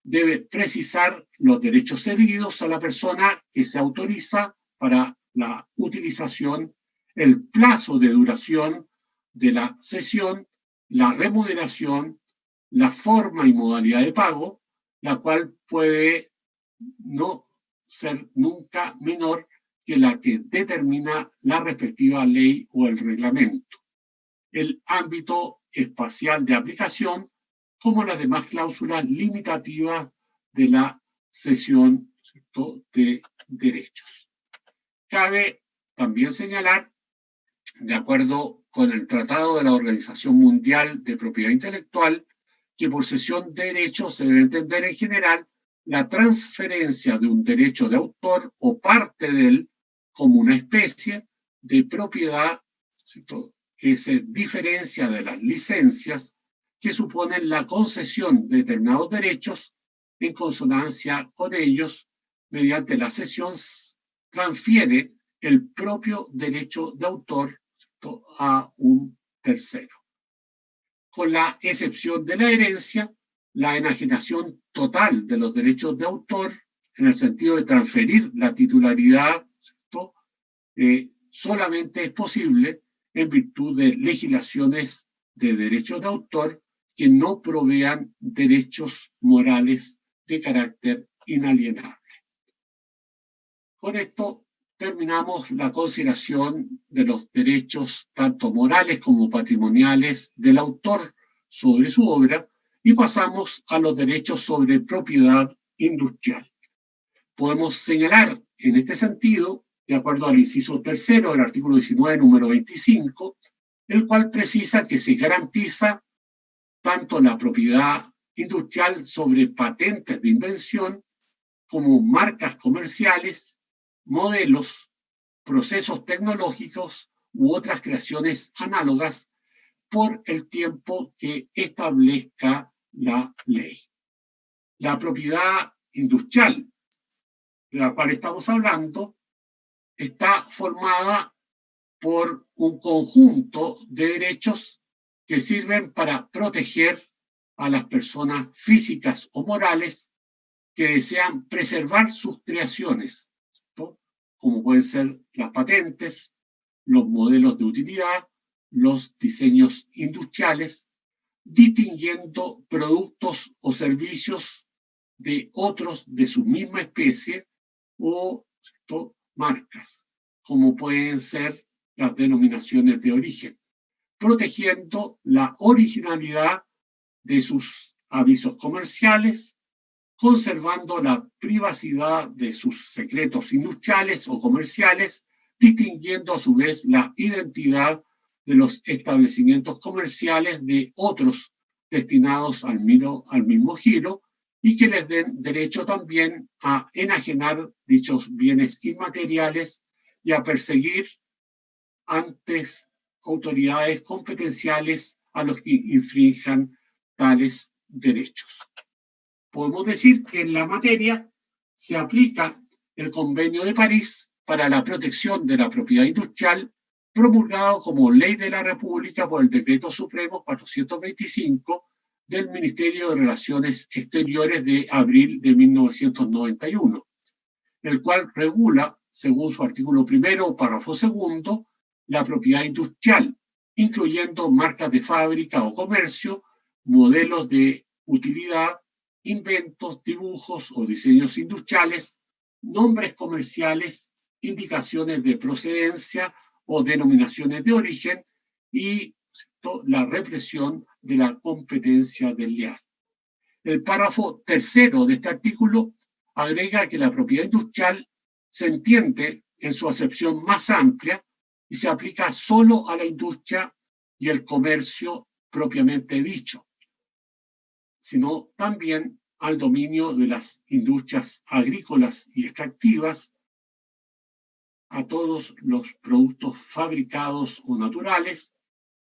debe precisar los derechos cedidos a la persona que se autoriza para la utilización, el plazo de duración de la cesión, la remuneración, la forma y modalidad de pago, la cual puede no ser nunca menor que la que determina la respectiva ley o el reglamento, el ámbito espacial de aplicación, como las demás cláusulas limitativas de la cesión, ¿cierto?, de derechos. Cabe también señalar, de acuerdo con el Tratado de la Organización Mundial de Propiedad Intelectual, que por cesión de derechos se debe entender en general la transferencia de un derecho de autor o parte de él como una especie de propiedad, ¿cierto?, que se diferencia de las licencias que suponen la concesión de determinados derechos en consonancia con ellos. Mediante la cesión transfiere el propio derecho de autor, ¿cierto?, a un tercero. Con la excepción de la herencia, la enajenación total de los derechos de autor, en el sentido de transferir la titularidad, ¿cierto?, solamente es posible en virtud de legislaciones de derechos de autor que no provean derechos morales de carácter inalienable. Con esto terminamos la consideración de los derechos tanto morales como patrimoniales del autor sobre su obra y pasamos a los derechos sobre propiedad industrial. Podemos señalar en este sentido, de acuerdo al inciso tercero del artículo 19, número 25, el cual precisa que se garantiza tanto la propiedad industrial sobre patentes de invención como marcas comerciales, modelos, procesos tecnológicos u otras creaciones análogas por el tiempo que establezca la ley. La propiedad industrial de la cual estamos hablando está formada por un conjunto de derechos que sirven para proteger a las personas físicas o morales que desean preservar sus creaciones, ¿no?, como pueden ser las patentes, los modelos de utilidad, los diseños industriales, distinguiendo productos o servicios de otros de su misma especie o, ¿cierto?, marcas, como pueden ser las denominaciones de origen, protegiendo la originalidad de sus avisos comerciales, conservando la privacidad de sus secretos industriales o comerciales, distinguiendo a su vez la identidad de los establecimientos comerciales de otros destinados al mismo giro y que les den derecho también a enajenar dichos bienes inmateriales y a perseguir ante autoridades competenciales a los que infrinjan tales derechos. Podemos decir que en la materia se aplica el Convenio de París para la protección de la propiedad industrial, promulgado como ley de la República por el Decreto Supremo 425 del Ministerio de Relaciones Exteriores de abril de 1991, el cual regula, según su artículo primero, párrafo segundo, la propiedad industrial, incluyendo marcas de fábrica o comercio, modelos de utilidad, inventos, dibujos o diseños industriales, nombres comerciales, indicaciones de procedencia o denominaciones de origen y la represión de la competencia desleal. El párrafo tercero de este artículo agrega que la propiedad industrial se entiende en su acepción más amplia y se aplica solo a la industria y el comercio propiamente dicho, sino también al dominio de las industrias agrícolas y extractivas, a todos los productos fabricados o naturales,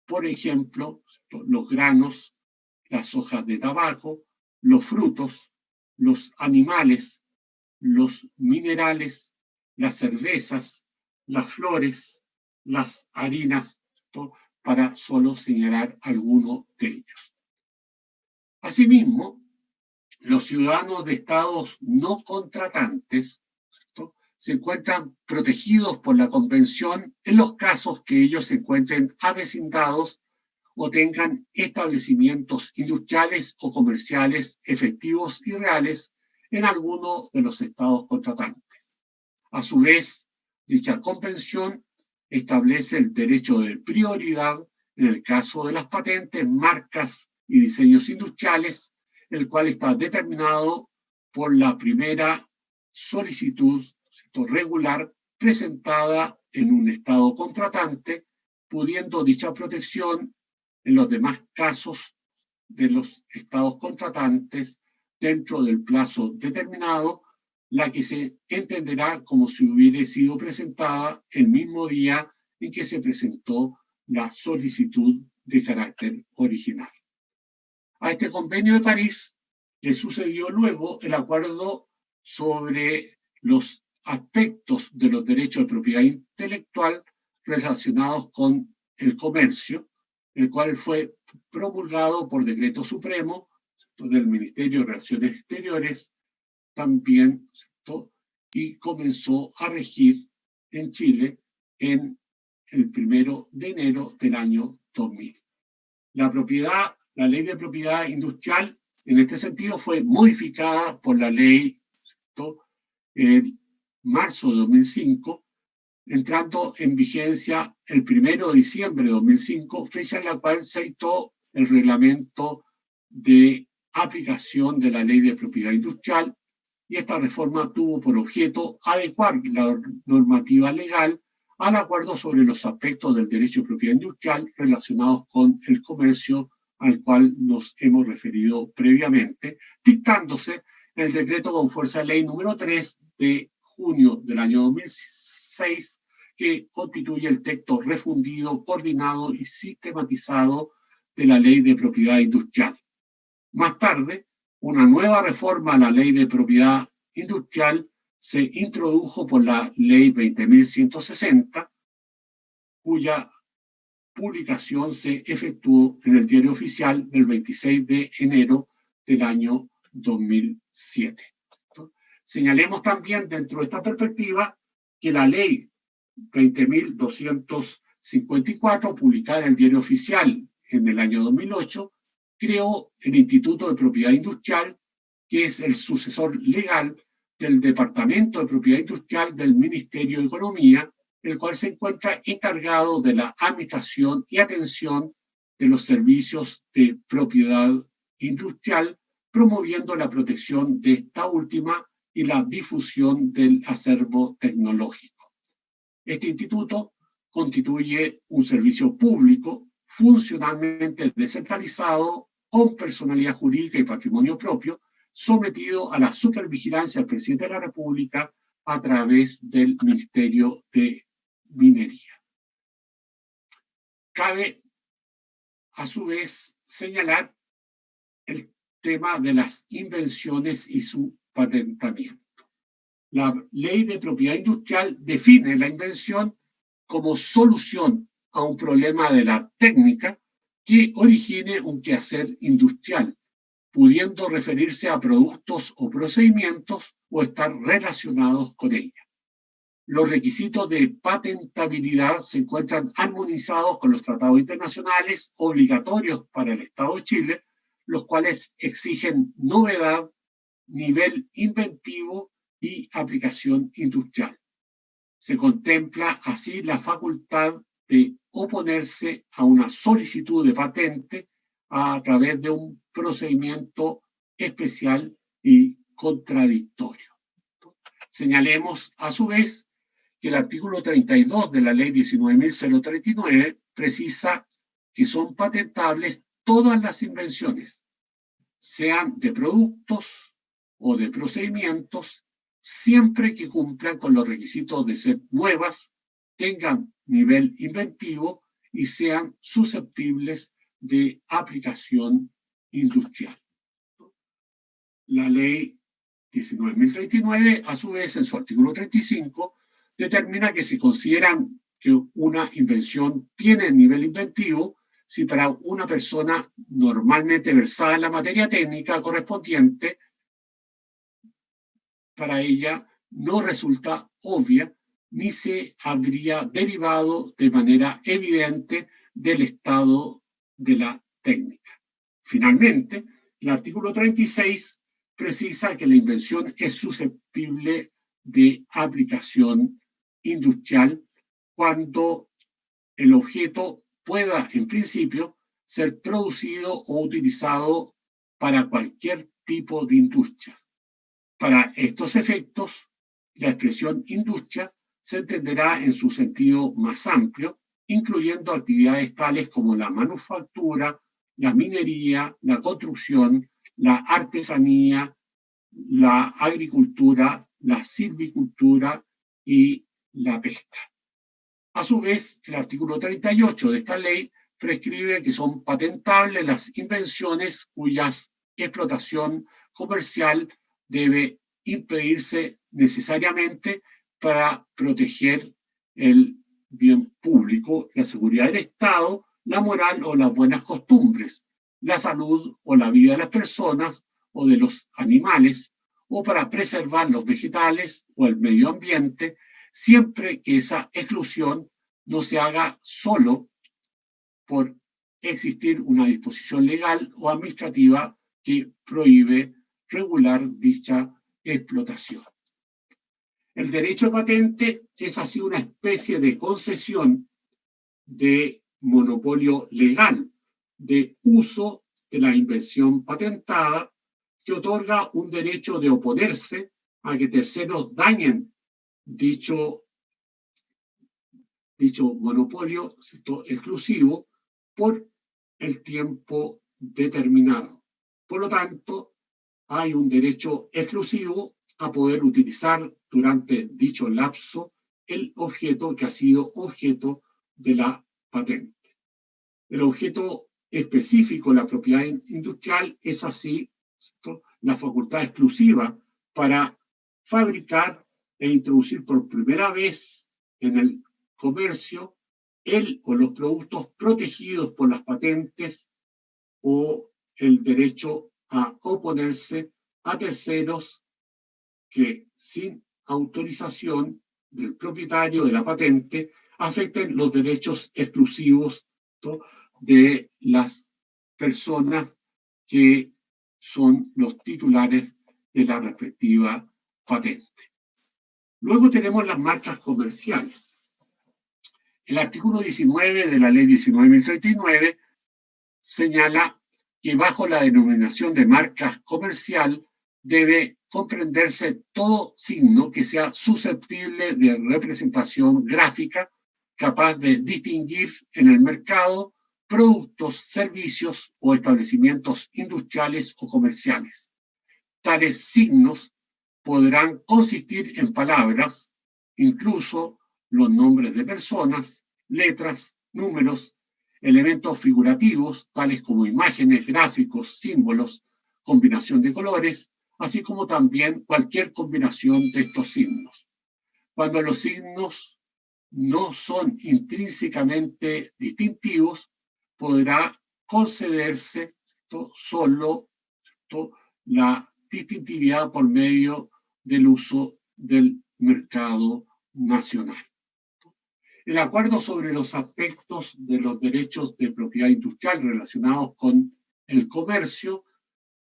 por ejemplo, los granos, las hojas de tabaco, los frutos, los animales, los minerales, las cervezas, las flores, las harinas, para solo señalar alguno de ellos. Asimismo, los ciudadanos de estados no contratantes, ¿cierto?, se encuentran protegidos por la Convención en los casos que ellos se encuentren avecindados o tengan establecimientos industriales o comerciales efectivos y reales en alguno de los estados contratantes. A su vez, dicha convención establece el derecho de prioridad en el caso de las patentes, marcas y diseños industriales, el cual está determinado por la primera solicitud, ¿cierto?, regular presentada en un estado contratante, pudiendo dicha protección en los demás casos de los estados contratantes dentro del plazo determinado, la que se entenderá como si hubiera sido presentada el mismo día en que se presentó la solicitud de carácter original. A este convenio de París le sucedió luego el acuerdo sobre los aspectos de los derechos de propiedad intelectual relacionados con el comercio, el cual fue promulgado por decreto supremo del Ministerio de Relaciones Exteriores también, ¿cierto?, y comenzó a regir en Chile en el 1 de enero del año 2000. La ley de propiedad industrial, en este sentido, fue modificada por la ley, ¿cierto?, en marzo de 2005, entrando en vigencia el 1 de diciembre de 2005, fecha en la cual se dictó el reglamento de aplicación de la ley de propiedad industrial, y esta reforma tuvo por objeto adecuar la normativa legal al acuerdo sobre los aspectos del derecho de propiedad industrial relacionados con el comercio al cual nos hemos referido previamente, dictándose el decreto con fuerza de ley número 3 de junio del año 2006, que constituye el texto refundido, coordinado y sistematizado de la ley de propiedad industrial. Más tarde, una nueva reforma a la ley de propiedad industrial se introdujo por la ley 20.160, cuya publicación se efectuó en el Diario Oficial del 26 de enero del año 2007. Señalemos también dentro de esta perspectiva que la ley 20.254, publicada en el Diario Oficial en el año 2008, creó el Instituto de Propiedad Industrial, que es el sucesor legal del Departamento de Propiedad Industrial del Ministerio de Economía, el cual se encuentra encargado de la administración y atención de los servicios de propiedad industrial, promoviendo la protección de esta última y la difusión del acervo tecnológico. Este instituto constituye un servicio público funcionalmente descentralizado, con personalidad jurídica y patrimonio propio, sometido a la supervigilancia del presidente de la República a través del Ministerio de Minería. Cabe, a su vez, señalar el tema de las invenciones y su patentamiento. La ley de propiedad industrial define la invención como solución a un problema de la técnica que origine un quehacer industrial, pudiendo referirse a productos o procedimientos o estar relacionados con ella. Los requisitos de patentabilidad se encuentran armonizados con los tratados internacionales obligatorios para el Estado de Chile, los cuales exigen novedad, nivel inventivo y aplicación industrial. Se contempla así la facultad de oponerse a una solicitud de patente a través de un procedimiento especial y contradictorio. Señalemos, a su vez, que el artículo 32 de la ley 19.039 precisa que son patentables todas las invenciones, sean de productos o de procedimientos, siempre que cumplan con los requisitos de ser nuevas, tengan nivel inventivo y sean susceptibles de aplicación industrial. La ley 19.039, a su vez, en su artículo 35, determina que se consideran que una invención tiene nivel inventivo si para una persona normalmente versada en la materia técnica correspondiente para ella no resulta obvia ni se habría derivado de manera evidente del estado de la técnica. Finalmente, el artículo 36 precisa que la invención es susceptible de aplicación industrial cuando el objeto pueda, en principio, ser producido o utilizado para cualquier tipo de industrias. Para estos efectos, la expresión industria se entenderá en su sentido más amplio, incluyendo actividades tales como la manufactura, la minería, la construcción, la artesanía, la agricultura, la silvicultura y la pesca. A su vez, el artículo 38 de esta ley prescribe que son patentables las invenciones cuya explotación comercial debe impedirse necesariamente para proteger el bien público, la seguridad del Estado, la moral o las buenas costumbres, la salud o la vida de las personas o de los animales, o para preservar los vegetales o el medio ambiente, siempre que esa exclusión no se haga solo por existir una disposición legal o administrativa que prohíbe regular dicha explotación. El derecho de patente es así una especie de concesión de monopolio legal de uso de la invención patentada que otorga un derecho de oponerse a que terceros dañen dicho monopolio, ¿cierto?, exclusivo por el tiempo determinado. Por lo tanto, hay un derecho exclusivo a poder utilizar durante dicho lapso el objeto que ha sido objeto de la patente. El objeto específico, la propiedad industrial, es así, ¿cierto?, la facultad exclusiva para fabricar e introducir por primera vez en el comercio el o los productos protegidos por las patentes o el derecho a oponerse a terceros que sin autorización del propietario de la patente afecten los derechos exclusivos, ¿no?, de las personas que son los titulares de la respectiva patente. Luego tenemos las marcas comerciales. El artículo 19 de la ley 19.039 señala que bajo la denominación de marca comercial debe comprenderse todo signo que sea susceptible de representación gráfica capaz de distinguir en el mercado productos, servicios o establecimientos industriales o comerciales. Tales signos podrán consistir en palabras, incluso los nombres de personas, letras, números, elementos figurativos, tales como imágenes, gráficos, símbolos, combinación de colores, así como también cualquier combinación de estos signos. Cuando los signos no son intrínsecamente distintivos, podrá concederse solo la distintividad por medio del uso del mercado nacional. El acuerdo sobre los aspectos de los derechos de propiedad industrial relacionados con el comercio,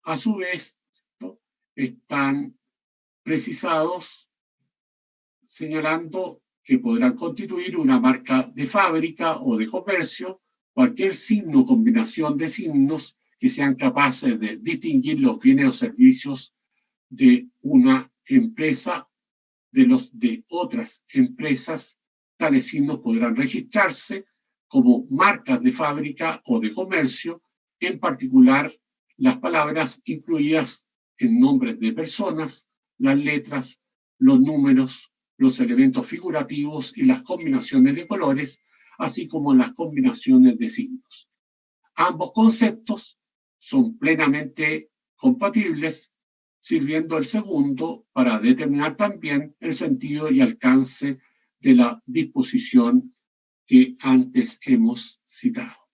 a su vez, ¿no?, están precisados señalando que podrán constituir una marca de fábrica o de comercio cualquier signo o combinación de signos que sean capaces de distinguir los bienes o servicios de una empresa de los de otras empresas. Tales signos podrán registrarse como marcas de fábrica o de comercio, en particular las palabras incluidas en nombres de personas, las letras, los números, los elementos figurativos y las combinaciones de colores, así como las combinaciones de signos. Ambos conceptos son plenamente compatibles, sirviendo el segundo para determinar también el sentido y alcance de la disposición que antes hemos citado.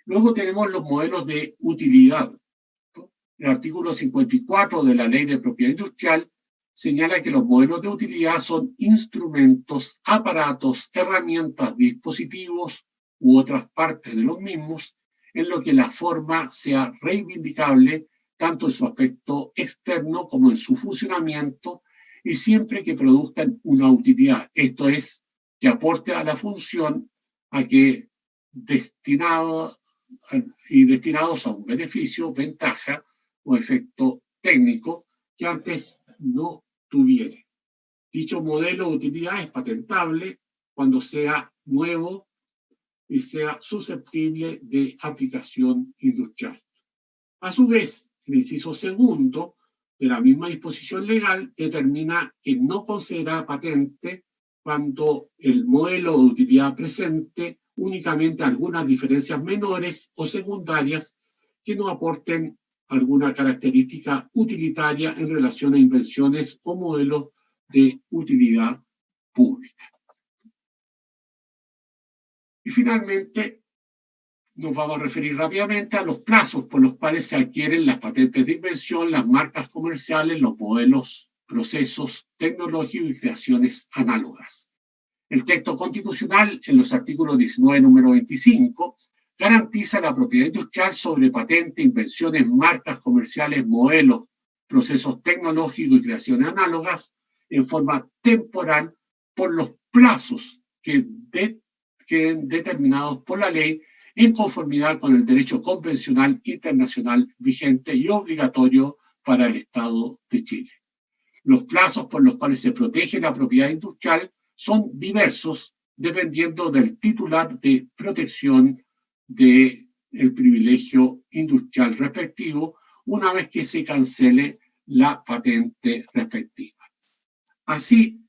Luego tenemos los modelos de utilidad. El artículo 54 de la Ley de Propiedad Industrial señala que los modelos de utilidad son instrumentos, aparatos, herramientas, dispositivos u otras partes de los mismos, en lo que la forma sea reivindicable tanto en su aspecto externo como en su funcionamiento, y siempre que produzcan una utilidad, esto es, que aporte a la función a que destinados a un beneficio, ventaja o efecto técnico que antes no tuviera. Dicho modelo de utilidad es patentable cuando sea nuevo y sea susceptible de aplicación industrial. A su vez, el inciso segundo de la misma disposición legal determina que no considera patente cuando el modelo de utilidad presente únicamente algunas diferencias menores o secundarias que no aporten alguna característica utilitaria en relación a invenciones o modelos de utilidad pública. Y finalmente, nos vamos a referir rápidamente a los plazos por los cuales se adquieren las patentes de invención, las marcas comerciales, los modelos, procesos tecnológicos y creaciones análogas. El texto constitucional, en los artículos 19, número 25, garantiza la propiedad industrial sobre patentes, invenciones, marcas comerciales, modelos, procesos tecnológicos y creaciones análogas en forma temporal por los plazos que queden determinados por la ley en conformidad con el derecho convencional internacional vigente y obligatorio para el Estado de Chile. Los plazos por los cuales se protege la propiedad industrial son diversos dependiendo del titular de protección del privilegio industrial respectivo una vez que se cancele la patente respectiva. Así,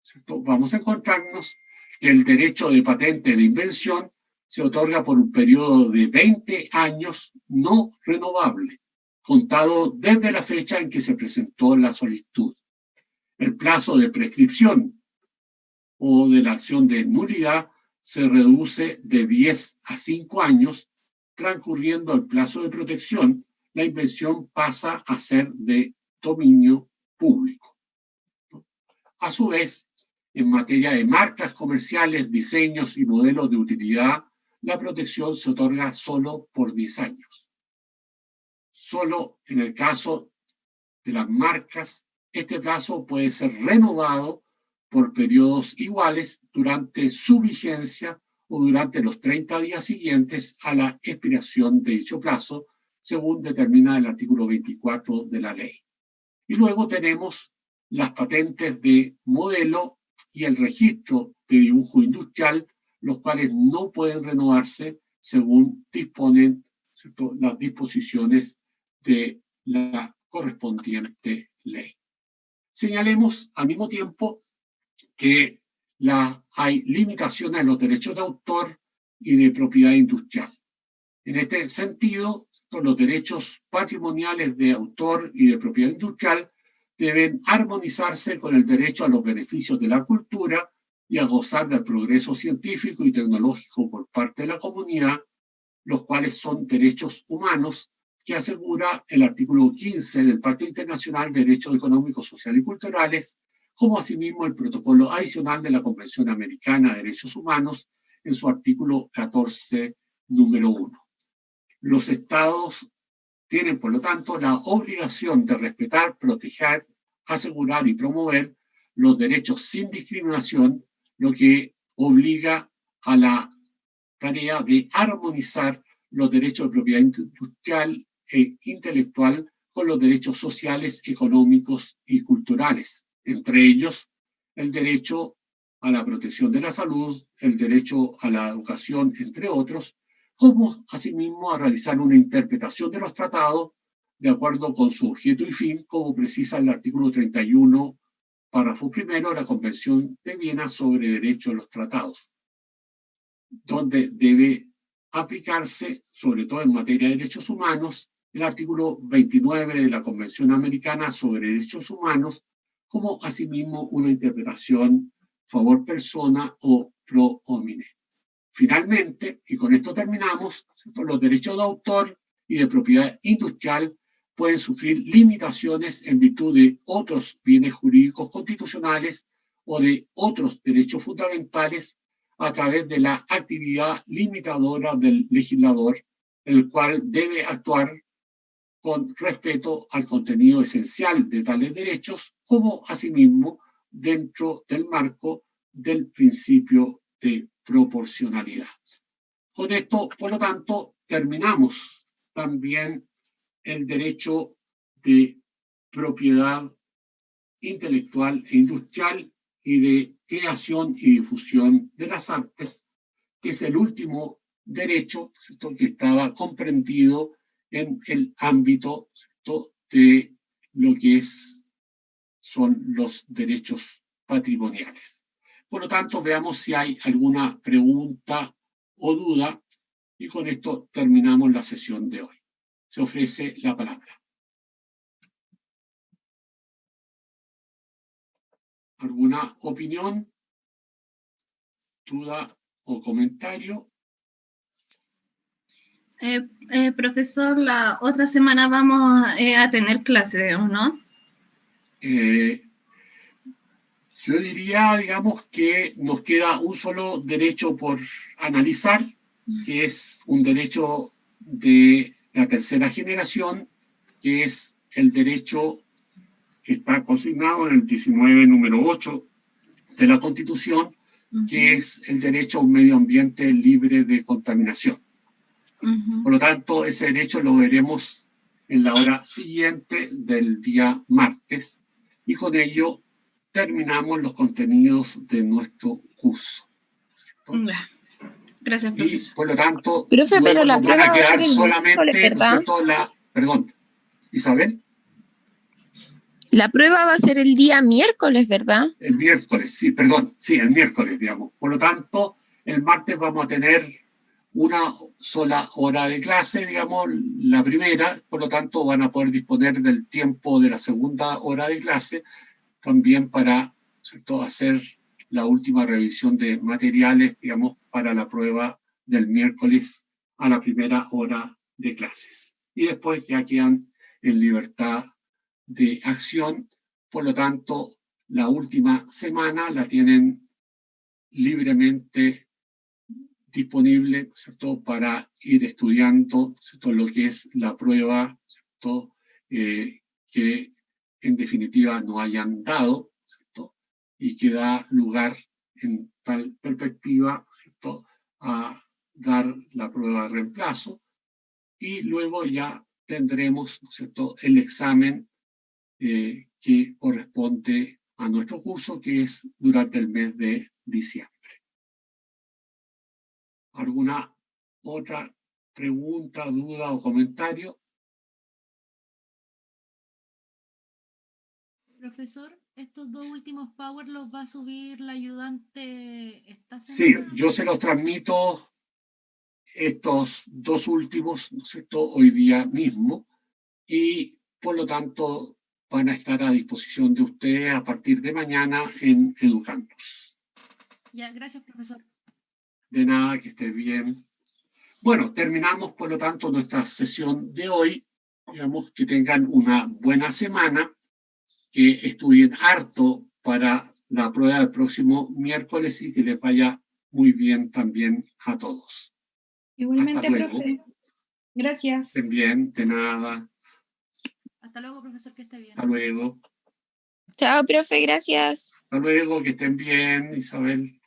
¿cierto?, vamos a encontrarnos que el derecho de patente de invención se otorga por un periodo de 20 años no renovable, contado desde la fecha en que se presentó la solicitud. El plazo de prescripción o de la acción de nulidad se reduce de 10 a 5 años. Transcurriendo el plazo de protección, la invención pasa a ser de dominio público. A su vez, en materia de marcas comerciales, diseños y modelos de utilidad, la protección se otorga solo por 10 años. Solo en el caso de las marcas, este plazo puede ser renovado por periodos iguales durante su vigencia o durante los 30 días siguientes a la expiración de dicho plazo, según determina el artículo 24 de la ley. Y luego tenemos las patentes de modelo y el registro de dibujo industrial, los cuales no pueden renovarse según disponen, ¿cierto?, las disposiciones de la correspondiente ley. Señalemos al mismo tiempo que hay limitaciones en los derechos de autor y de propiedad industrial. En este sentido, los derechos patrimoniales de autor y de propiedad industrial deben armonizarse con el derecho a los beneficios de la cultura y a gozar del progreso científico y tecnológico por parte de la comunidad, los cuales son derechos humanos que asegura el artículo 15 del Pacto Internacional de Derechos Económicos, Sociales y Culturales, como asimismo el protocolo adicional de la Convención Americana de Derechos Humanos en su artículo 14, número 1. Los estados tienen, por lo tanto, la obligación de respetar, proteger, asegurar y promover los derechos sin discriminación, lo que obliga a la tarea de armonizar los derechos de propiedad industrial e intelectual con los derechos sociales, económicos y culturales, entre ellos el derecho a la protección de la salud, el derecho a la educación, entre otros, como asimismo a realizar una interpretación de los tratados de acuerdo con su objeto y fin, como precisa el artículo 31, párrafo primero de la Convención de Viena sobre Derecho de los Tratados, donde debe aplicarse, sobre todo en materia de derechos humanos, el artículo 29 de la Convención Americana sobre Derechos Humanos, como asimismo una interpretación favor persona o pro homine. Finalmente, y con esto terminamos, los derechos de autor y de propiedad industrial pueden sufrir limitaciones en virtud de otros bienes jurídicos constitucionales o de otros derechos fundamentales a través de la actividad limitadora del legislador, el cual debe actuar con respeto al contenido esencial de tales derechos, como asimismo dentro del marco del principio de proporcionalidad. Con esto, por lo tanto, terminamos también el derecho de propiedad intelectual e industrial y de creación y difusión de las artes, que es el último derecho, ¿cierto?, que estaba comprendido en el ámbito, ¿cierto?, de lo que son los derechos patrimoniales. Por lo tanto, veamos si hay alguna pregunta o duda, y con esto terminamos la sesión de hoy. Se ofrece la palabra. ¿Alguna opinión, duda o comentario? Profesor, la otra semana vamos a tener clase, ¿o no? Yo diría, digamos, que nos queda un solo derecho por analizar, que es un derecho de la tercera generación, que es el derecho que está consignado en el 19, número 8 de la Constitución, que es el derecho a un medio ambiente libre de contaminación. Por lo tanto, ese derecho lo veremos en la hora siguiente del día martes, y con ello terminamos los contenidos de nuestro curso. Gracias, profesor. Y por lo tanto, profe, pero la nos prueba van a va a quedar ser el solamente, miércoles, ¿verdad? ¿no es cierto? Perdón, Isabel. La prueba va a ser el día miércoles, ¿verdad? El miércoles, sí, perdón, sí, el miércoles, digamos. Por lo tanto, el martes vamos a tener una sola hora de clase, digamos, la primera, por lo tanto van a poder disponer del tiempo de la segunda hora de clase, también para, ¿cierto?, hacer la última revisión de materiales, digamos, para la prueba del miércoles a la primera hora de clases. Y después ya quedan en libertad de acción, por lo tanto, la última semana la tienen libremente disponible, ¿cierto?, para ir estudiando, ¿cierto?, lo que es la prueba, ¿cierto?, que en definitiva no hayan dado, ¿cierto?, y que da lugar en tal perspectiva, ¿cierto?, a dar la prueba de reemplazo, y luego ya tendremos, ¿cierto?, el examen que corresponde a nuestro curso, que es durante el mes de diciembre. ¿Alguna otra pregunta, duda o comentario? Profesor, ¿estos dos últimos Power los va a subir la ayudante esta Sí, semana? yo se los transmito estos dos últimos, ¿no es cierto?, hoy día mismo, y por lo tanto van a estar a disposición de ustedes a partir de mañana en Educandos. Ya, gracias, profesor. De nada, que estés bien. Bueno, terminamos por lo tanto nuestra sesión de hoy. Digamos que tengan una buena semana, que estudien harto para la prueba del próximo miércoles y que les vaya muy bien también a todos. Igualmente, Hasta luego. profe. Gracias. Estén bien, de nada. Hasta luego, profesor, que esté bien. Hasta luego. Chao, profe, gracias. Hasta luego, que estén bien, Isabel.